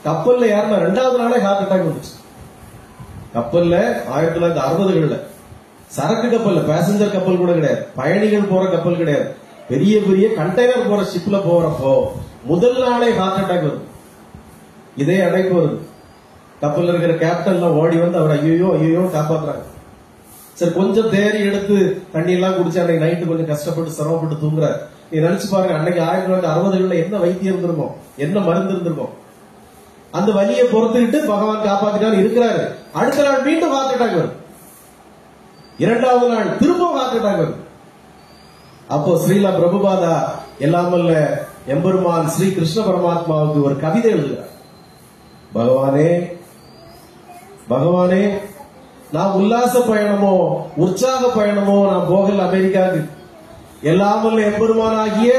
கப்பல்ல யாருன்னா 2வது நாளே ஹார்ட் அட்டாக் வந்துச்சு. கப்பல்ல 1960களில் சரக்கு கப்பல்ல, பேசஞ்சர் கப்பல் கூட கிடையாது, பயணிகள் போற கப்பல் கிடையாது, பெரிய பெரிய கண்டெய்னர் போற ஷிப்ல போறப்போ முதல் நாளே ஹார்ட் அட்டாக் வருது. இதே அடைப்பு வருது. கப்பல்ல இருக்கிற கேப்டன் ஓடி வந்து அவர் ஐயோ காப்பாத்துறாங்க. சரி கொஞ்சம் தேறி எடுத்து தண்ணி எல்லாம் குடிச்சு அன்னைக்கு நைட்டு கொஞ்சம் கஷ்டப்பட்டு சிரமப்பட்டு தூங்குறாரு. நீ நினைச்சு பாருங்க, அன்னைக்கு 1960களில் என்ன வைத்தியம் இருந்திருக்கும், என்ன மருந்து இருந்திருக்கும். அந்த வலியை பொறுத்துக்கிட்டு பகவான் காப்பாத்திட்டாரு இருக்கிறாரு. அடுத்த நாள் மீண்டும் ஹார்ட் அட்டாக் வருது. 2வது நாள் திரும்ப ஹார்ட் அட்டாக் வருது. அப்போ ஸ்ரீலா பிரபுபாதா எல்லாமல்ல எம்பெருமான் ஸ்ரீ கிருஷ்ண பரமாத்மாவுக்கு ஒரு கவிதை எழுதுகிறார். பகவானே நான் உல்லாச பயணமோ உற்சாக பயணமோ நான் போகல அமெரிக்காவுக்கு. எல்லாமல்ல எம்பெருமானாகிய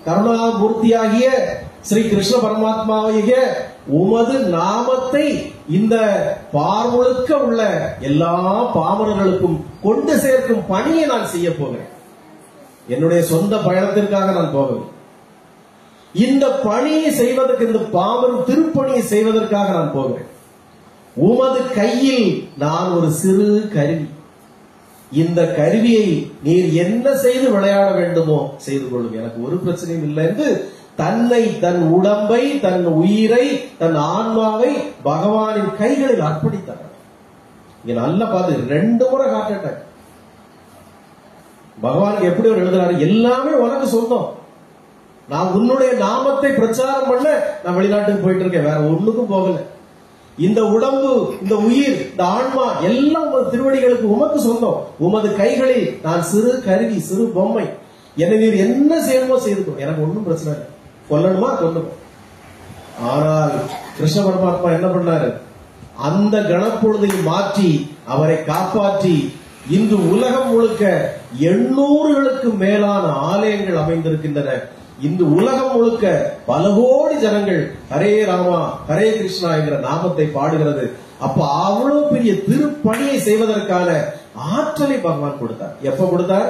கருணாமூர்த்தியாகிய ஸ்ரீ கிருஷ்ண பரமாத்மாவாகிய உமது நாமத்தை இந்த பார்முழுக்க உள்ள எல்லா பாமரர்களுக்கும் கொண்டு சேர்க்கும் பணியை நான் செய்ய போகிறேன். என்னுடைய சொந்த பயணத்திற்காக நான் போகவில்லை. இந்த பணியை செய்வதற்கு, இந்த பாமரும் திருப்பணியை செய்வதற்காக நான் போகிறேன். உமது கையில் நான் ஒரு சிறு கருவி. இந்த கருவியை நீர் என்ன செய்து விளையாட வேண்டுமோ செய்து கொள்ளுங்க, எனக்கு ஒரு பிரச்சனையும் இல்லை என்று தன்னை, தன் உடம்பை, தன் உயிரை, தன் ஆன்மாவை பகவானின் கைகளில் அர்ப்பணித்தார். இங்க நல்லா பார்த்து 2 முறை ஹார்ட் அட்டாக். பகவானுக்கு எப்படி ஒரு எழுதுறாரு, எல்லாமே உனக்கு சொந்தம். நான் உன்னுடைய நாமத்தை பிரச்சாரம் பண்ண நான் வெளிநாட்டுக்கு போயிட்டு இருக்கேன், வேற ஒண்ணுக்கும் போகல. இந்த உடம்பு, இந்த உயிர், இந்த ஆன்மா எல்லாம் உமது திருவடிகளுக்கு உமக்கு சொந்தம். உமது கைகளில் நான் சிறு கருவி, சிறு பொம்மை. என்னை நீர் என்ன செய்யணுமோ செய்துக்கோ, எனக்கு ஒன்றும் பிரச்சனை இல்லை. கொல்லணுமா கொல்லுமோ. ஆனால் கிருஷ்ண பரமாத்மா என்ன பண்ணாரு? அந்த கணப்பொழுதை மாற்றி அவரை காப்பாற்றி இன்று உலகம் முழுக்க 800களுக்கு மேலான ஆலயங்கள் அமைந்திருக்கின்றன. இந்த உலகம் முழுக்க பல கோடி ஜனங்கள் ஹரே ராமா ஹரே கிருஷ்ணா என்கிற நாமத்தை பாடுகிறது. அப்ப அவ்வளவு பெரிய திருப்பணியை செய்வதற்கான ஆற்றலை பகவான் கொடுத்தார். எப்ப கொடுத்தார்?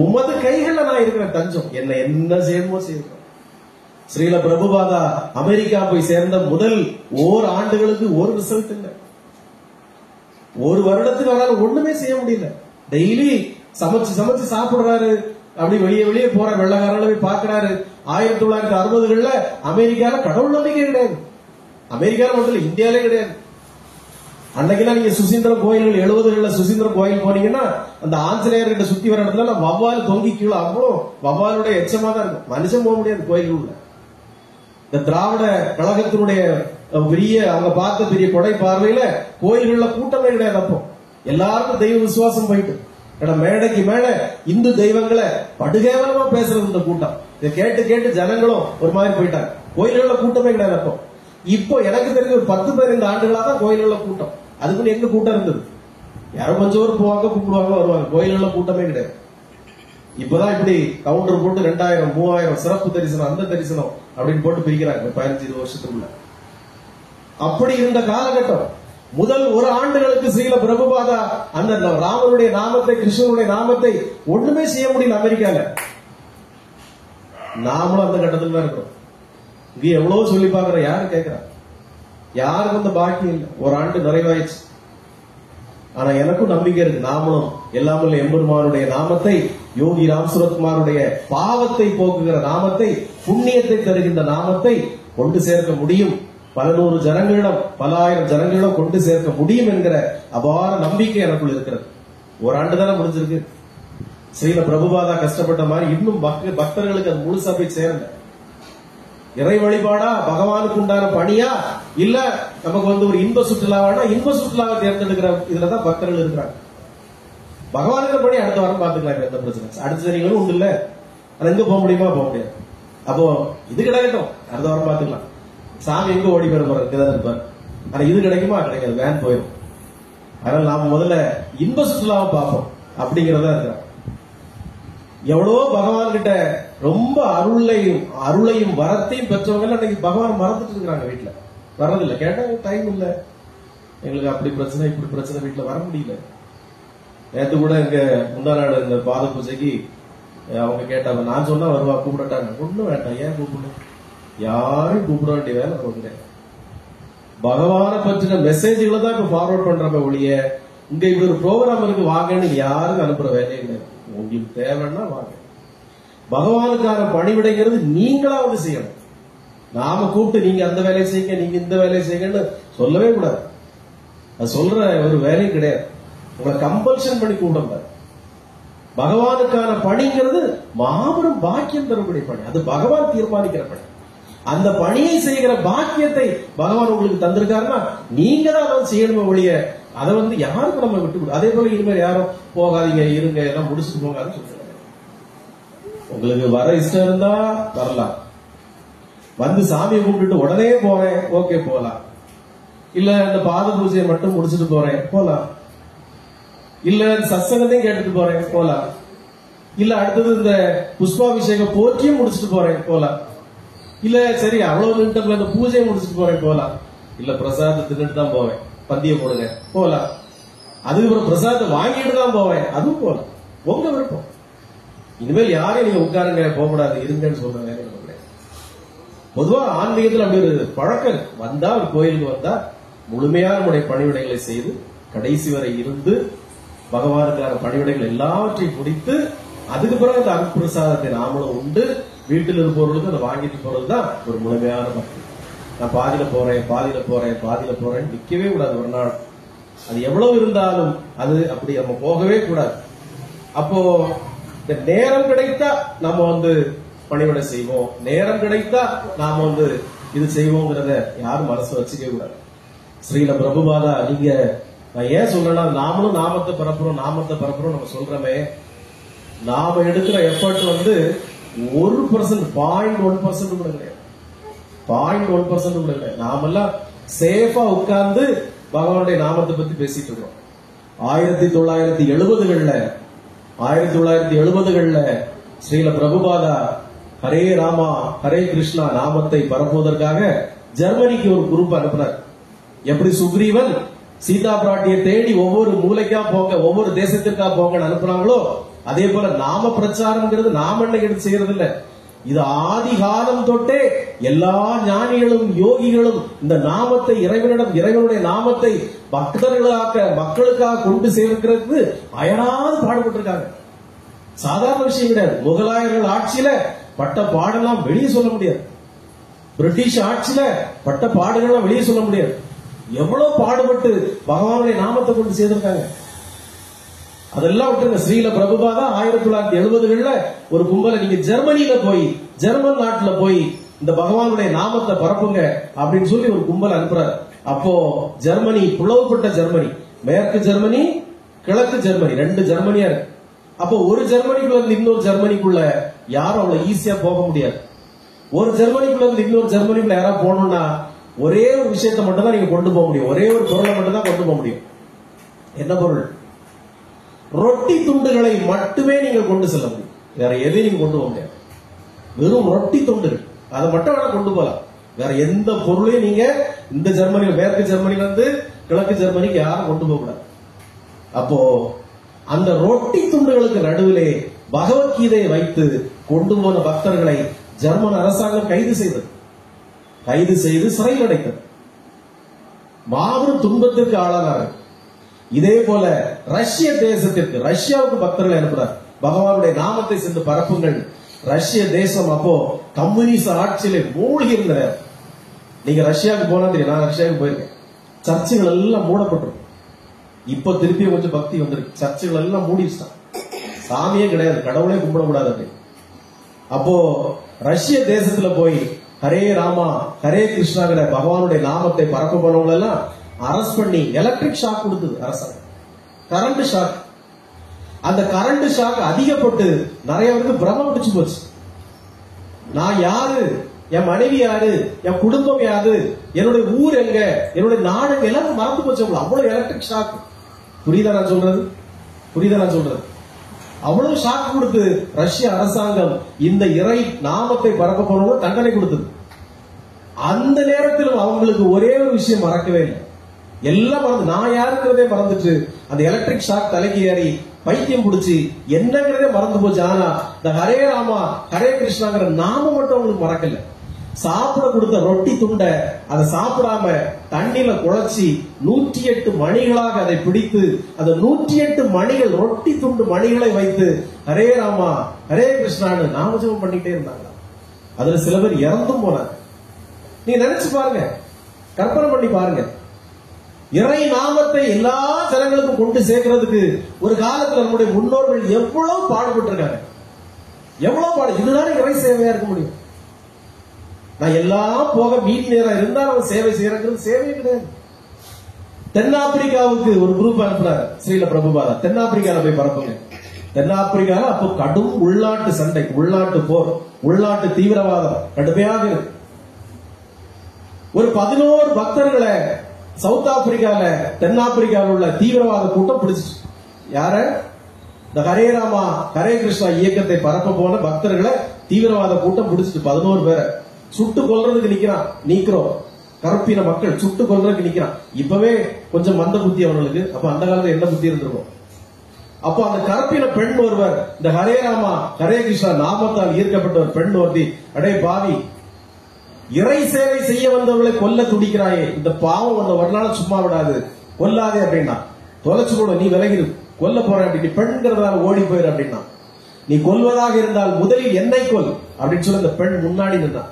உமது கைகள்ல நான் இருக்கிற தஞ்சம், என்ன செய்யணுமோ செய்யணும். ஸ்ரீல பிரபுபாதா அமெரிக்கா போய் சேர்ந்த முதல் ஆண்டுகளுக்கு ஒரு ரிசல்ட் இல்லை. ஒரு வருடத்துக்கு அவரால் ஒண்ணுமே செய்ய முடியல. டெய்லி சமைச்சு சமைச்சு சாப்பிடுறாரு. அப்படி வெளியே போற வெள்ளக்காரங்களை போய் பாக்குறாரு. 1960கள்ல அமெரிக்கால கடவுள் நம்பிக்கை கிடையாது. அமெரிக்கால மட்டும் இல்ல, இந்தியாலே கிடையாது. அன்னைக்கெல்லாம் நீங்க சுசீந்திரம் கோயில்கள் 70கள்ல சுசீந்திரம் கோயில் போனீங்கன்னா அந்த ஆஞ்சநேயர் கிட்ட சுத்தி வர இடத்துல வவ்வால் தொங்கி கீழே அவ்வளோ வவ்வாலுடைய எச்சமா தான் இருக்கும். மனுஷன் போக முடியாது கோயில்கள். இந்த திராவிட கழகத்தினுடைய பெரிய அவங்க பார்த்த பெரிய கொடை பார்வையில கோயில்கள்ல கூட்டமே கிடையாது. அப்போ எல்லாருக்கும் தெய்வ விசுவாசம் போயிட்டு மேடைக்கு மேல இந்து தெய்வங்களை படுகேவலமா பேசுறது இந்த கூட்டம். இதை கேட்டு கேட்டு ஜனங்களும் ஒரு மாதிரி போயிட்டாங்க. கோயில்கள்ல கூட்டமே கிடையாது. அப்போ இப்போ எனக்கு தெரிஞ்ச ஒரு 10-15 ஆண்டுகளா தான் கோயில்கள்ல கூட்டம். அதுக்குன்னு எங்க கூட்டம் இருந்தது? யாரும் கொஞ்சம் பேர் போவாங்க, கூப்பிடுவாங்க, வருவாங்க. கோயில்கள்ல கூட்டமே கிடையாது. இப்பதான் இப்படி கவுண்டர் போட்டு 2000 3000 சிறப்பு தரிசனம், அந்த தரிசனம் அப்படின்னு போட்டு பிரிக்கிறாங்க 15-20 வருஷத்துக்குள்ள. அப்படி இருந்த காலகட்டம் முதல் 1 ஆண்டுகளுக்கு ஸ்ரீல பிரபுபாதா அந்த ராமனுடைய நாமத்தை, கிருஷ்ணனுடைய நாமத்தை ஒண்ணுமே செய்ய முடியல அமெரிக்கால. நாமளும் அந்த கட்டத்தில் தான் இருக்கிறோம். இங்க எவ்வளவு சொல்லி பாக்குற, யாரு கேட்கிறா? யாருக்கு அந்த பாக்கியம் இல்லை. 1 ஆண்டு நிறைவாயிடுச்சு. ஆனா எனக்கும் நம்பிக்கை இருக்கு. நாமளும் எல்லாமல் எம்பெருமானுடைய நாமத்தை, யோகி ராம் சுரத்குமாருடைய பாவத்தை போக்குகிற நாமத்தை, புண்ணியத்தை தருகின்ற நாமத்தை கொண்டு சேர்க்க முடியும். பல நூறு ஜனங்களிடம், பல ஆயிரம் ஜனங்களிடம் கொண்டு சேர்க்க முடியும் என்கிற அபார நம்பிக்கை எனக்குள் இருக்கிறது. 1 ஆண்டு தானே முடிஞ்சிருக்கு. ஸ்ரீல பிரபுபாதா கஷ்டப்பட்ட மாதிரி இன்னும் பக்தர்களுக்கு அது முழுசா போய் சேரல. இறை வழிபாடா, பகவானுக்கு உண்டான பணியா, இல்ல நமக்கு ஒரு இன்ப சுற்றுலாவானா இன்ப சுற்றுலாவை தேர்ந்தெடுக்கிற இதுலதான் பக்தர்கள் இருக்கிறாங்க. பகவானுக்கு பணி அடுத்த வாரம் பாத்துக்கலாம், எந்த பிரச்சனை. அடுத்த சரிங்களும் உண்டு இல்ல, அது எங்க போக முடியுமா? போக முடியாது. அப்போ இது கிடைக்கட்டும், அடுத்த வாரம் பாத்துக்கலாம். சாமி எங்க ஓடி போற போறாரு இருப்பார். ஆனா இது கிடைக்குமா? கிடைக்காது, வேன் போயிடும். அதனால நாம முதல்ல இன்ப சுற்றுலாவை பார்ப்போம் அப்படிங்கறதா இருக்கிறோம். எவ்வளவோ பகவான் கிட்ட ரொம்ப அருளையும் வரத்தையும் பெற்றவங்க அன்னைக்கு பகவான் மறந்துட்டு இருக்கிறாங்க. வீட்டுல வர்றதில்லை. கேட்டா டைம் இல்ல, எங்களுக்கு அப்படி பிரச்சனை இப்படி பிரச்சனை, வீட்டுல வர முடியல. நேற்று கூட எங்க முந்தா நாடு இந்த பாத பூஜைக்கு அவங்க கேட்டாங்க. நான் சொன்னா வருவா, கூப்பிடட்டாங்க. ஒண்ணும் வேண்டாம், ஏன் கூப்பிடணும்? யாரும் கூப்பிட வேண்டிய வேலை கொடுக்குறேன். பகவானை பற்றின மெசேஜ்களை தான் இப்ப ஃபார்வர்ட் பண்றப்ப ஒழிய இங்க இப்படி ஒரு ப்ரோக்ராம் இருக்கு வாங்கன்னு யாருக்கும் அனுப்புற வேலையே கிடையாது. உங்களுக்கு தேவைன்னா வாங்க. பகவானுக்கான பணிவிடைங்கிறது நீங்களா செய்யணும். நாம கூப்பிட்டு நீங்க அந்த வேலையை செய்யுங்க, நீங்க இந்த வேலையை செய்யுங்கன்னு சொல்லவே கூடாது. அது சொல்ற ஒரு வேலையும் கிடையாது. உங்களை கம்பல்ஷன் பண்ணி கூப்பிட. பகவானுக்கான பணிங்கிறது மாபெரும் பாக்கியம் தரக்கூடிய பணி. அது பகவான் தீர்மானிக்கிற பணி. அந்த பணியை செய்கிற பாக்கியத்தை பகவான் உங்களுக்கு தந்திருக்காருன்னா நீங்க தான் அதை செய்யணுமே ஒழிய அதை யாருக்கும் நம்ம விட்டு கொடுக்கும். அதே போல இனிமேல் யாரும் போகாதீங்க, இருங்க, எல்லாம் முடிச்சுட்டு போகாதுன்னு சொல்லுங்க. உங்களுக்கு வர இஷ்டம் இருந்தா வரலாம். சாமியை கும்பிட்டுட்டு உடனே போறேன், ஓகே போலாம். இல்ல இந்த பாத பூஜையை மட்டும் முடிச்சுட்டு போறேன், போலாம். இல்ல சத்சங்கத்தையும் கேட்டுட்டு போறேன், போலாம். இல்ல அடுத்தது இந்த புஷ்பாபிஷேக போற்றியும் முடிச்சுட்டு போறேன், போலாம். இல்ல சரி அவ்வளவு நிமிஷத்துல இந்த பூஜையை முடிச்சுட்டு போறேன், போலாம். இல்ல பிரசாதத்தை தின்னுட்டு தான் போவேன், பந்திய போடுங்க, போலாம். அதுக்கப்புறம் பிரசாதத்தை வாங்கிட்டு தான் போவேன், அதுவும் போலாம். உங்க விருப்பம். இனிமேல் யாரையும் நீங்க உட்காருங்க, போகக்கூடாது, இருங்கன்னு சொல்ற வேலை கிடையாது. பொதுவா ஆன்மீகத்தில் அப்படி ஒரு பழக்கம் வந்தா, ஒரு கோயிலுக்கு வந்தா முழுமையான நம்முடைய பணிவிடைகளை செய்து கடைசி வரை இருந்து பகவானுக்கான பணிவிடைகள் எல்லாவற்றையும் முடித்து அதுக்கு பிறகு அந்த அருட்பிரசாதத்தை நாமளும் உண்டு வீட்டில் இருப்பவர்களுக்கு அதை வாங்கிட்டு போறதுதான் ஒரு முழுமையான பக்தி. நான் பாதியில போறேன் நிக்கவே கூடாது ஒரு நாள். அது எவ்வளவு இருந்தாலும் அது அப்படி நம்ம போகவே கூடாது. அப்போ இந்த நேரம் கிடைத்தா நம்ம பணிவிடை செய்வோம், நேரம் கிடைத்தா நாம இது செய்வோங்கிறத யாரும் மனசு வச்சுக்க கூடாது. ஸ்ரீல பிரபுபாதா, நீங்க நான் ஏன் சொல்றேன்னா, நாமளும் நாமத்தை பரப்புறோம் நம்ம சொல்றோமே, நாம எடுக்கிற எஃபர்ட் வந்து 1%, 0.1% கூட கிடையாது. 0.1% கூட கிடையாது. நாமெல்லாம் சேஃபா உட்கார்ந்து பகவானுடைய நாமத்தை பத்தி பேசிட்டு இருக்கோம். 1970களில் ஸ்ரீல பிரபுபாதா ஹரே ராமா ஹரே கிருஷ்ணா நாமத்தை பரப்புவதற்காக ஜெர்மனிக்கு ஒரு குரூப் அனுப்பினார். எப்படி சுக்ரீவன் சீதா பிராட்டியை தேடி ஒவ்வொரு மூலைக்கா போங்க, ஒவ்வொரு தேசத்திற்கா போங்கன்னு அனுப்புனாங்களோ, அதே போல நாம பிரச்சாரம்ங்கிறது நாம என்ன எடுத்து செய்யறது இல்ல. இது ஆதி காலம் தொட்டே எல்லா ஞானிகளும் யோகிகளும் இந்த நாமத்தை இறைவனுடைய நாமத்தை மக்களுக்காக கொண்டு சேர்க்கிறதுக்கு அயராது பாடுபட்டிருக்காங்க. சாதாரண விஷயம் கிடையாது. முகலாயர்கள் ஆட்சியில பட்ட பாடெல்லாம் வெளியே சொல்ல முடியாது. பிரிட்டிஷ் ஆட்சியில பட்ட பாடுகள்லாம் வெளியே சொல்ல முடியாது. எவ்வளவு பாடுபட்டு பகவானுடைய நாமத்தை கொண்டு சேர்ந்திருக்காங்க. அதெல்லாம் விட்டுருங்க. ஸ்ரீல பிரபுபாதா 1970களில் ஒரு கும்பல நீங்க ஜெர்மனியில போய், ஜெர்மன் நாட்டுல போய் இந்த பகவானுடைய நாமத்தை பரப்புங்க அப்படின்னு சொல்லி ஒரு கும்பல் அனுப்புறாரு. அப்போ ஜெர்மனி பிளவுபட்ட ஜெர்மனி, மேற்கு ஜெர்மனி கிழக்கு ஜெர்மனி, 2 ஜெர்மனியா இருக்கு. அப்போ ஒரு ஜெர்மனிக்குள்ள இருந்து இன்னொரு ஜெர்மனிக்குள்ள யாரும் அவ்வளவு ஈஸியா போக முடியாது. ஒரு ஜெர்மனிக்குள்ள இருந்து இன்னொரு ஜெர்மனிக்குள்ள யாராவது போகணும்னா ஒரே ஒரு விஷயத்தை மட்டும் தான் நீங்க கொண்டு போக முடியும். ஒரே ஒரு பொருளை மட்டும் தான் கொண்டு போக முடியும். என்ன பொருள்? ரொட்டி துண்டுகளை மட்டுமே நீங்க கொண்டு செல்ல முடியும். வேற எதையும் நீங்க கொண்டு போக முடியாது. வெறும் ரொட்டி துண்டுகள், அதை மட்டும் வேணா கொண்டு போகலாம். வேற எந்த பொருளையும் நீங்க இந்த ஜெர்மனியில, மேற்கு ஜெர்மனில இருந்து கிழக்கு ஜெர்மனிக்கு யாரும் கொண்டு போக கூடாது. அப்போ அந்த ரொட்டி துண்டுகளுக்கு நடுவிலே பகவத்கீதையை வைத்து கொண்டு போன பக்தர்களை ஜெர்மன் அரசாங்கம் கைது செய்து சிறையில் அடைத்தது. மாபெரும் துன்பத்திற்கு ஆளானார்கள். இதே போல ரஷ்ய தேசத்திற்கு, ரஷ்யாவுக்கு பக்தர்கள் அனுப்புறார். பகவானுடைய நாமத்தை சென்று பரப்புங்கள். ரஷ்ய தேசம் அப்போ கம்யூனிஸ்ட் ஆட்சியிலே மூழ்கி இருந்தனர். நீங்க ரஷ்யாவுக்கு போனா தெரியும். நான் ரஷ்யாவுக்கு போயிருக்கேன். சர்ச்சுகள் எல்லாம் மூடப்பட்டிருக்கும். இப்ப திருப்பி கொஞ்சம் பக்தி வந்திருக்கு. சர்ச்சுகள் எல்லாம் மூடிட்டான். சாமியே கிடையாது, கடவுளே கும்பிடக்கூடாது அப்படின்னு. அப்போ ரஷ்ய தேசத்துல போய் ஹரே ராமா ஹரே கிருஷ்ணாங்கிற பகவானுடைய நாமத்தை பரப்ப போனவங்க எல்லாம் அரெஸ்ட் பண்ணி எலக்ட்ரிக் ஷாக் கொடுத்தது அரசாங்கம். Current shock. அந்த கரண்ட் ஷாக் அதிகப்பட்டு நிறைய பேருக்கு பிரம பிடிச்சு போச்சு. நான் யாரு, என் மனைவி யாரு, என் குடும்பம் யாரு, என்னுடைய ஊர் எங்க, என்னுடைய நாடு எல்லாம் மறந்து போச்சு. அவ்வளவு எலக்ட்ரிக் ஷாக். புரியுதா நான் சொல்றது? அவ்வளவு ஷாக் கொடுத்து ரஷ்ய அரசாங்கம் இந்த இறை நாமத்தை பரப்ப போனவங்க தண்டனை கொடுத்தது. அந்த நேரத்திலும் அவங்களுக்கு ஒரே ஒரு விஷயம் மறக்கவே இல்லை. எல்லாம் மறந்து, நான் யாருங்கிறதே மறந்துட்டு அந்த எலக்ட்ரிக் ஷாக் தலைக்கு ஏறி பைத்தியம் பிடிச்சி என்னங்கிறதே மறந்து போச்சு. ஆனா இந்த ஹரே ராமா ஹரே கிருஷ்ணாங்கிற நாம மட்டும் அவங்களுக்கு மறக்கல. சாப்பிட கொடுத்த ரொட்டி துண்டை அதை சாப்பிடாம தண்ணியில குழைச்சி 108 மணிகளாக அதை பிடித்து அந்த 108 மணிகள், ரொட்டி துண்டு மணிகளை வைத்து ஹரே ராமா ஹரே கிருஷ்ணான்னு நாமஜபம் பண்ணிட்டே இருந்தாங்க. அதுல சில பேர் இறந்தும் போனாங்க. நீங்க நினைச்சு பாருங்க, கற்பனை பண்ணி பாருங்க. இறை நாமத்தை எல்லா ஜனங்களுக்கும் கொண்டு சேர்க்கிறதுக்கு ஒரு காலத்துல நம்முடைய முன்னோர்கள் எவ்வளவு பாடுபட்டு இருக்காங்க. இதுதான் இறை சேவையா இருக்க முடியும். நான் எல்லாம் போக மீதி நேரம் இருந்தா நம்ம சேவை செய்யறது சேவையே கிடையாது. தென்னாப்பிரிக்காவுக்கு ஒரு குரூப் அனுப்புனாரு ஸ்ரீல பிரபுபாதா. தென்னாப்பிரிக்கால போய் பரப்புங்க. தென்னாப்பிரிக்கால அப்போ கடும் உள்நாட்டு சண்டை, உள்நாட்டு போர், உள்நாட்டு தீவிரவாதம் கடுமையாக இருக்கு. ஒரு 11 பக்தர்களை சவுத் ஆப்பிரிக்கால, தென்னாப்பிரிக்காவில் உள்ள தீவிரவாத கூட்டம் பிடிச்சிச்சு. யார? இந்த ஹரே ராமா ஹரே கிருஷ்ணா இயக்கத்தை பரப்ப போன பக்தர்களை தீவிரவாத கூட்டம் பிடிச்சிட்டு 11 பேரை சுட்டு கொல்றதுக்கு நிக்கிறான். நீக்கிறோம் கருப்பின மக்கள் சுட்டு கொல்றதுக்கு நிக்கிறான். இப்பவே கொஞ்சம் மந்த புத்தி அவர்களுக்கு. அப்ப அந்த காலத்துல என்ன புத்தி இருந்திருக்கும்? அப்போ அந்த கருப்பின பெண் ஒருவர் இந்த ஹரே ராமா ஹரே கிருஷ்ணா நாமத்தால் ஈர்க்கப்பட்ட ஒரு பெண் ஒருத்தி, அடே பாவி, இறை சேவை செய்ய வந்தவர்களை கொல்ல துடிக்கிறாயே, இந்த பாவம் ஒன்ன ஒரு நாள் சும்மா விடாது, கொல்லாதே அப்படின்னா. தொலைச்சு கூட, நீ விலகிரு, கொல்ல போறேன் அப்படி, பெண்கிறதால ஓடி போயிரு அப்படின்னா. நீ கொல்வதாக இருந்தால் முதலில் என்னை கொல் அப்படின்னு சொல்லி அந்த பெண் முன்னாடி நின்னா.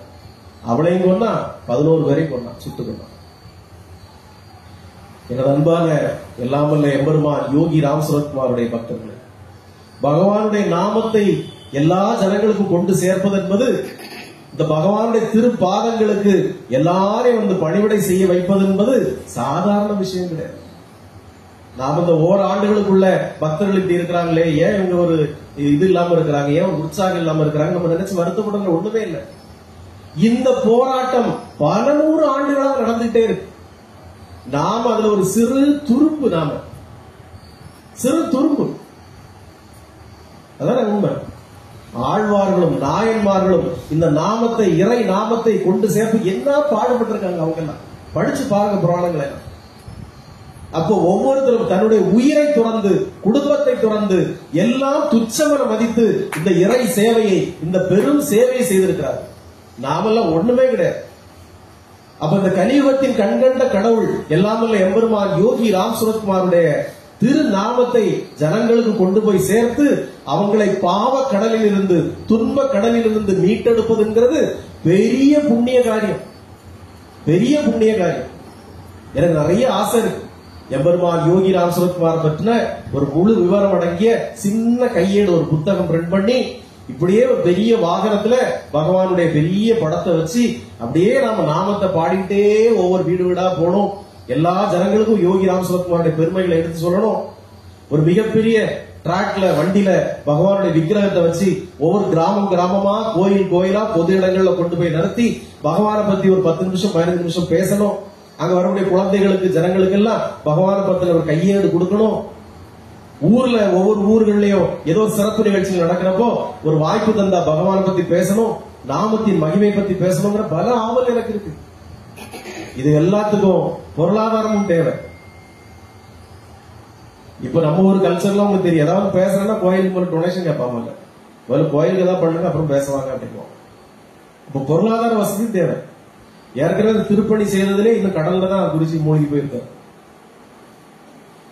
அவளையும் கொன்னா, 11 பேரையும் கொன்னா, சுட்டு கொன்னா. எனது அன்பான எல்லாமல்ல எம்பெருமான் யோகி ராம் சரத்குமாருடைய பக்தர்களே, பகவானுடைய நாமத்தை எல்லா ஜனங்களுக்கும் கொண்டு சேர்ப்பது என்பது இந்த பகவானுடைய திருப்பாதங்களுக்கு எல்லாரையும் வந்து பணிவிடை செய்ய வைப்பது என்பது சாதாரண விஷயம் கிடையாது. நாம இந்த ஓராண்டுகளுக்குள்ள பக்தர்கள் இப்படி இருக்கிறாங்களே, ஏன் இவங்க ஒரு இது இல்லாம இருக்கிறாங்க, ஏன் ஒரு உற்சாகம் இல்லாம இருக்கிறாங்க, நம்ம நினைச்சு வருத்தப்படுற ஒண்ணுமே இல்லை. இந்த போராட்டம் பல 100 ஆண்டுகளாக நடந்துட்டே இருக்கு. நாம அதுல ஒரு சிறு துரும்பு, சிறு துரும்பு. அதான உண்மை. ஆழ்வார்களும் நாயன்மார்களும் இந்த நாமத்தை, இறை நாமத்தை கொண்டு சேர்த்து என்ன பாடுபட்டு இருக்காங்க. அவங்க எல்லாம் படிச்சு பாருங்க புராணங்களை. அப்போ ஒவ்வொருத்தரும் தன்னுடைய உயிரை துறந்து, குடும்பத்தை துறந்து, எல்லாம் துச்சமன மதித்து இந்த இறை சேவையை, இந்த பெரும் சேவையை செய்திருக்கிறார். நாமெல்லாம் ஒண்ணுமே கிடையாது. அப்ப இந்த கலியுகத்தின் கண்கண்ட கடவுள் எல்லாமல்ல எம்பெருமான் யோகி ராம் சுரத்குமாருடைய திருநாமத்தை ஜனங்களுக்கு கொண்டு போய் சேர்த்து அவங்களை பாவ கடலில் இருந்து, துன்ப கடலில் இருந்து மீட்டெடுப்பதுங்கிறது பெரிய புண்ணிய காரியம், பெரிய புண்ணிய காரியம். எனக்கு நிறைய ஆசை இருக்கு. எம்பெருமான் யோகி ராம் சுரத்குமார் பற்றின ஒரு முழு விவரம் அடங்கிய சின்ன கையேடு ஒரு புத்தகம் பிரிண்ட் பண்ணி, இப்படியே ஒரு பெரிய வாகனத்துல பகவானுடைய பெரிய படத்தை வச்சு அப்படியே நாம நாமத்தை பாடிட்டே ஒவ்வொரு வீடு வீடா போனோம். எல்லா ஜனங்களுக்கும் யோகி ராம் சுரத்குமாருடைய பெருமைகளை எடுத்து சொல்லணும். ஒரு மிகப்பெரிய டிராக்ல, வண்டியில பகவானுடைய விக்கிரகத்தை வச்சு ஒவ்வொரு கிராமமா, கோயில் கோயிலா, பொது இடங்கள்ல கொண்டு போய் நிறுத்தி பகவானை பத்தி ஒரு 10 நிமிஷம் 15 நிமிஷம் பேசணும். அங்க வரக்கூடிய குழந்தைகளுக்கு, ஜனங்களுக்கு எல்லாம் பகவானை பத்தின ஒரு கையேடு கொடுக்கணும். ஊர்ல ஒவ்வொரு ஊர்கள்லயும் ஏதோ சிறப்பு நிகழ்ச்சிகள் நடக்கிறப்போ ஒரு வாய்ப்பு தந்தா பகவானை பத்தி பேசணும், நாமத்தின் மகிமை பத்தி பேசணுங்கிற பல ஆவல் எனக்கு இருக்கு. இது எல்லாத்துக்கும் பொருளாதாரமும் தேவை. இப்ப நம்ம ஒரு கல்ச்சர்லாம் உங்களுக்கு தெரியும். ஏதாவது பேசுறேன்னா கோயிலுக்கு ஒரு டொனேஷன் கேட்பாங்க, கோயிலுக்கு ஏதாவது பண்ணுங்க அப்புறம் பேசுவாங்க அப்படின்னு. இப்ப பொருளாதார வசதி தேவை. ஏற்கனவே திருப்பணி செய்யறதுலே இன்னும் கடல்ல தான் குறிச்சி மூழ்கி போயிருக்காரு.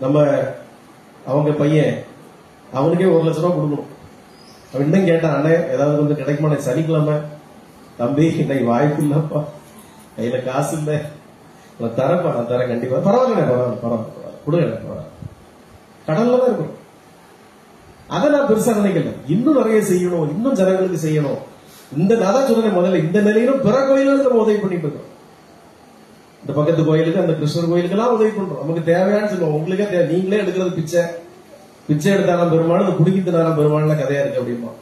நம்ம அவங்க பையன், அவனுக்கே 1 லட்சம் ரூபாய் கொடுக்கணும். அவன் இன்னும் கேட்டான், அண்ணே ஏதாவது கொஞ்சம் கிடைக்குமா, சனிக்கிழமை தம்பி இன்னைக்கு வாய்ப்பு இல்லப்பா, கையில காசு இல்ல, தரப்பா, நான் தரேன் கண்டிப்பா, பரவாயில்ல கொடுங்க, கடல்ல தான் இருக்கணும். அதை நான் பெருசா நினைக்கல. இன்னும் நிறைய செய்யணும், இன்னும் ஜனங்களுக்கு செய்யணும். இந்த நான் தான் சொல்றேன், முதல்ல இந்த நிலையிலும் பிற கோயிலுக்கு நம்ம உதவி பண்ணிட்டு இருக்கோம். இந்த பக்கத்து கோயிலுக்கு, அந்த கிருஷ்ணர் கோயிலுக்கு எல்லாம் உதவி பண்றோம். நமக்கு தேவையானு சொல்லுவோம். உங்களுக்கே தேவை, நீங்களே எடுக்கிறது பிச்சை எடுத்தாலும் பெருமாள், இந்த குடிக்கிட்டு பெருமாள் கதையா இருக்கு அப்படிமா.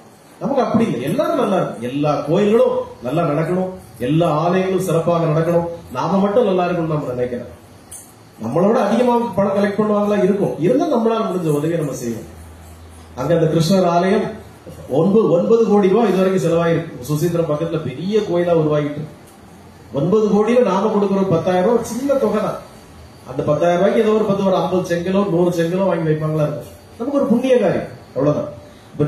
நமக்கு அப்படி இல்லை. எல்லாரும் நல்லா இருக்கும். எல்லா கோயில்களும் நல்லா நடக்கணும், எல்லா ஆலயங்களும் சிறப்பாக நடக்கணும். நாம மட்டும் நல்லா இருக்கணும் நம்ம நினைக்கிறேன். நம்மளோட அதிகமாக பணம் கலெக்ட் பண்ணுவாங்களா இருக்கும், இருந்தால் நம்மளால முடிஞ்ச உதவியை நம்ம செய்வோம். அங்க அந்த கிருஷ்ணர் ஆலயம் 9 கோடி ரூபாய் இதுவரைக்கும் செலவாயிருக்கு. சுசீந்திரம் பக்கத்துல பெரிய கோயிலா உருவாகிட்டு 9 கோடியில நாம கொடுக்கிற 10,000 ரூபாய் சின்ன தொகை தான். அந்த 10,000 ரூபாய்க்கு ஏதோ ஒரு 50 செங்கலோ 100 செங்கலோ வாங்கி வைப்பாங்களா இருக்கும். நமக்கு ஒரு புண்ணிய காரியம், அவ்வளவுதான். இப்ப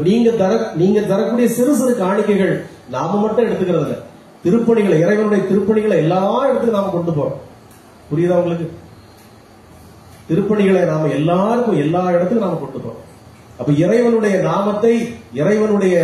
நீங்க தரக்கூடிய சிறு சிறு காணிக்கைகள் நாம மட்டும் எடுத்துக்கிறது இல்ல. திருப்பணிகளை, இறைவனுடைய திருப்பணிகளை எல்லா இடத்துக்கும் நாம கொண்டு போறோம். புரியுதா உங்களுக்கு? திருப்பணிகளை நாம எல்லாருக்கும் எல்லா இடத்துக்கும் நாம கொண்டு போறோம். அப்ப இறைவனுடைய நாமத்தை, இறைவனுடைய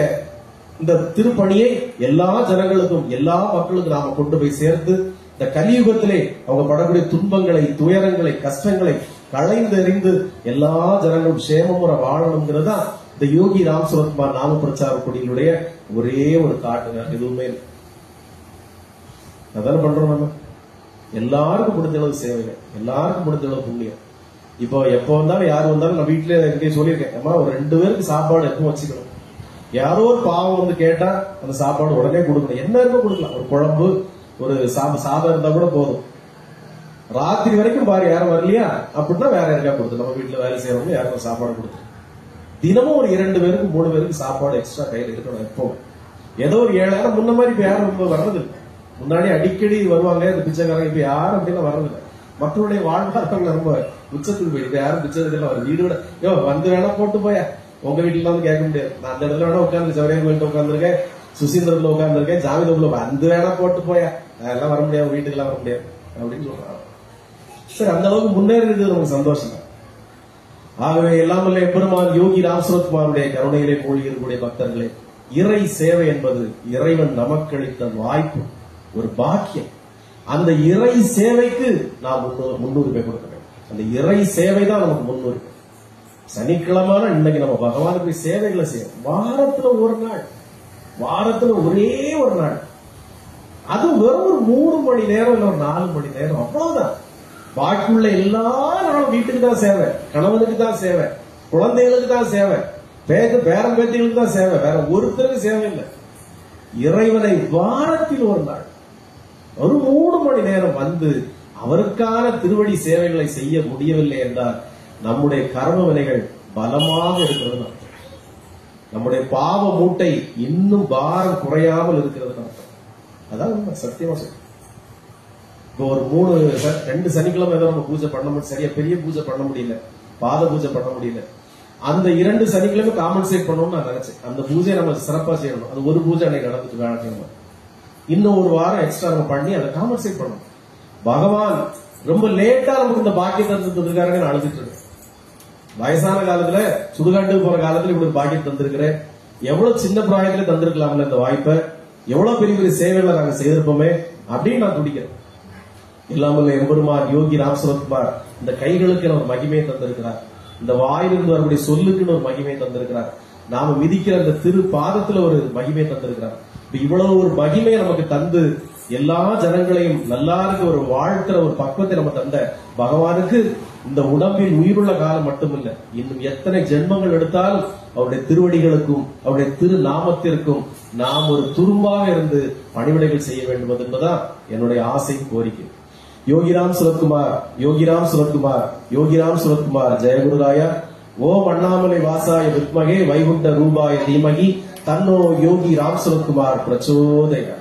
இந்த திருப்பணியை எல்லா ஜனங்களுக்கும், எல்லா மக்களுக்கும் நாம கொண்டு போய் சேர்த்து இந்த கலியுகத்திலே அவங்க படக்கூடிய துன்பங்களை, துயரங்களை, கஷ்டங்களை களைந்து எறிந்து எல்லா ஜனங்களும் சேமமுற வாழணுங்கிறது தான் இந்த யோகி ராம் சுரத்குமார் நாம பிரச்சார கொடியினுடைய ஒரே ஒரு காட்டுங்க. எதுவுமே அதான பண்றோம். நம்ம எல்லாருக்கும் முடிஞ்ச அளவு சேவைகள், எல்லாருக்கும் முடிஞ்ச அளவு புண்ணியம். இப்போ எப்ப வந்தாலும் யாரு வந்தாலும் நான் வீட்டுல எங்கேயும் சொல்லியிருக்கேன், அம்மா ஒரு 2 பேருக்கு சாப்பாடு எப்பவும் வச்சுக்கணும். யாரோ ஒரு பாவம் வந்து கேட்டா அந்த சாப்பாடு உடனே கொடுக்கணும். என்ன இருக்கோ கொடுக்கலாம். ஒரு குழம்பு, ஒரு சாதம் இருந்தா கூட போதும். ராத்திரி வரைக்கும் பாரு யாரும் வரலையா அப்படின்னா வேற யாருக்கா கொடுத்து, நம்ம வீட்டுல வேலை செய்யறவங்க யாருக்கும் சாப்பாடு கொடுத்து தினமும் ஒரு 2 பேருக்கு 3 பேருக்கு சாப்பாடு எக்ஸ்ட்ரா கையில் இருக்கணும். எப்போ ஏதோ ஒரு 7,000 முன்ன மாதிரி இப்ப யாரும் ரொம்ப வர்றதில்லை. முன்னாடி அடிக்கடி வருவாங்க இந்த பிச்சைக்காரங்க, இப்ப யாரும் அப்படின்னா வர்றதில்லை. மக்களுடைய வாழ்வாதாரம் ரொம்ப உச்சத்துக்கு போயிடுது. யாரும் பிச்சைக்கெல்லாம் வர வீடு விட யோ வந்து வேணா போட்டு போயா, உங்க வீட்டுல வந்து கேட்க முடியாது. நான் அந்த இடத்துல வேணா உட்காந்து சௌரியம் கோயில்ட்டு உட்காந்துருக்கேன், சுசீந்திரத்துல உட்காந்துருக்கேன், ஜாமிதத்துல வந்து வேணா போட்டு போயா, அதெல்லாம் வர முடியாது, வீட்டுக்கு எல்லாம் வர முடியாது அப்படின்னு சொல்றாங்க. சரி, அந்த அளவுக்கு முன்னேறினது நமக்கு சந்தோஷம் தான். ஆகவே எல்லாமல்ல எம்பெருமான் யோகி ராம் சுரத்குமாருடைய கருணையிலே மூழ்கி இருக்கக்கூடிய பக்தர்களே, இறை சேவை என்பது இறைவன் நமக்கு அளித்த வாய்ப்பு, ஒரு பாக்கியம். அந்த இறை சேவைக்கு நாம் முன்னுரிமை கொடுக்க வேண்டும். அந்த இறை சேவை தான் நமக்கு முன்னுரிமை. சனிக்கிழமை இன்னைக்கு நம்ம பகவானுக்கு சேவைகளை செய்யணும். வாரத்துல ஒரு நாள், வாரத்துல ஒரே ஒரு நாள் அது வெறும் ஒரு 3 மணி நேரம் இல்ல ஒரு 4 மணி நேரம், அவ்வளவுதான். பாக்கியுள்ள எல்லா நாளும் வீட்டுக்கு தான் சேவை, கணவனுக்கு தான் சேவை, குழந்தைகளுக்கு தான் சேவை, பேரன் பேத்திகளுக்கு தான் சேவை, வேற ஒருத்தருக்கு சேவை இல்லை. இறைவனை வாரத்தில் ஒரு நாள் ஒரு 3 மணி நேரம் வந்து அவருக்கான திருவடி சேவைகளை செய்ய முடியவில்லை என்றால் நம்முடைய கர்ம வினைகள் பலமாக இருக்கிறது, நம்முடைய பாவ மூட்டை இன்னும் பாரம் குறையாமல் இருக்கிறது அர்த்தம். அதான் சத்தியமா சொல்றேன். இப்போ ஒரு 2 சனிக்கிழமை ஏதோ நம்ம பூஜை பண்ண முடியும், சரியா பெரிய பூஜை பண்ண முடியல, பாத பூஜை பண்ண முடியல. அந்த 2 சனிக்கிழமை காம்பன்சேட் பண்ணணும்னு நான் நினைச்சேன். அந்த பூஜையை நம்ம சிறப்பா செய்யணும். அது ஒரு பூஜை அன்னைக்கு நடந்துட்டு வேணாம், இன்னும் ஒரு வாரம் எக்ஸ்ட்ரா நம்ம பண்ணி அதை காம்பன்சேட் பண்ணணும். பகவான் ரொம்ப லேட்டா நமக்கு இந்த பாக்கியத்தை தந்திருக்காருன்னு நான் அழுதுட்டு இருக்கேன். வயசான காலத்துல சுடுகாட்டுக்கு போற காலத்துல இப்படி ஒரு பாக்கியம் தந்திருக்கிறேன், எவ்வளவு சின்ன பிராயத்துல தந்திருக்கலாம்ல இந்த வாய்ப்பை, எவ்வளவு பெரிய பெரிய சேவைகளை நாங்க செய்திருப்போமே அப்படின்னு நான் துடிக்கிறேன். இல்லாமல் எம்பெருமான் யோகி ராம் சுரத்குமார் இந்த கைகளுக்கு ஒரு மகிமையை தந்திருக்கிறார், இந்த வாயிலிருந்து வரக்கூடிய சொல்லுக்குன்னு ஒரு மகிமையை தந்திருக்கிறார், நாம மிதிக்கிற அந்த திரு பாதத்துல ஒரு மகிமையை தந்திருக்கிறார். இவ்வளவு ஒரு மகிமையை நமக்கு தந்து எல்லா ஜனங்களையும் நல்லாருக்கு ஒரு வாழ்த்துற ஒரு பக்குவத்தை நம்ம தந்த பகவானுக்கு இந்த உடம்பில் உயிருள்ள காலம் மட்டுமில்லை, இன்னும் எத்தனை ஜென்மங்கள் எடுத்தாலும் அவருடைய திருவடிகளுக்கும் அவருடைய திரு நாமத்திற்கும் நாம் ஒரு துரும்பாக இருந்து பணிவிடைகள் செய்ய வேண்டும் என்பதுதான் என்னுடைய ஆசை, கோரிக்கை. யோகிராம் சுரத்குமார், யோகிராம் சுரத்குமார், யோகிராம் சுரத்குமார். ஜெயகுருராயா. ஓம் அண்ணாமலை வாசாய வித்மகே வைகுண்ட ரூபாய தீமகி தன்னோ யோகி ராம் சுரத்குமார் பிரச்சோதயா.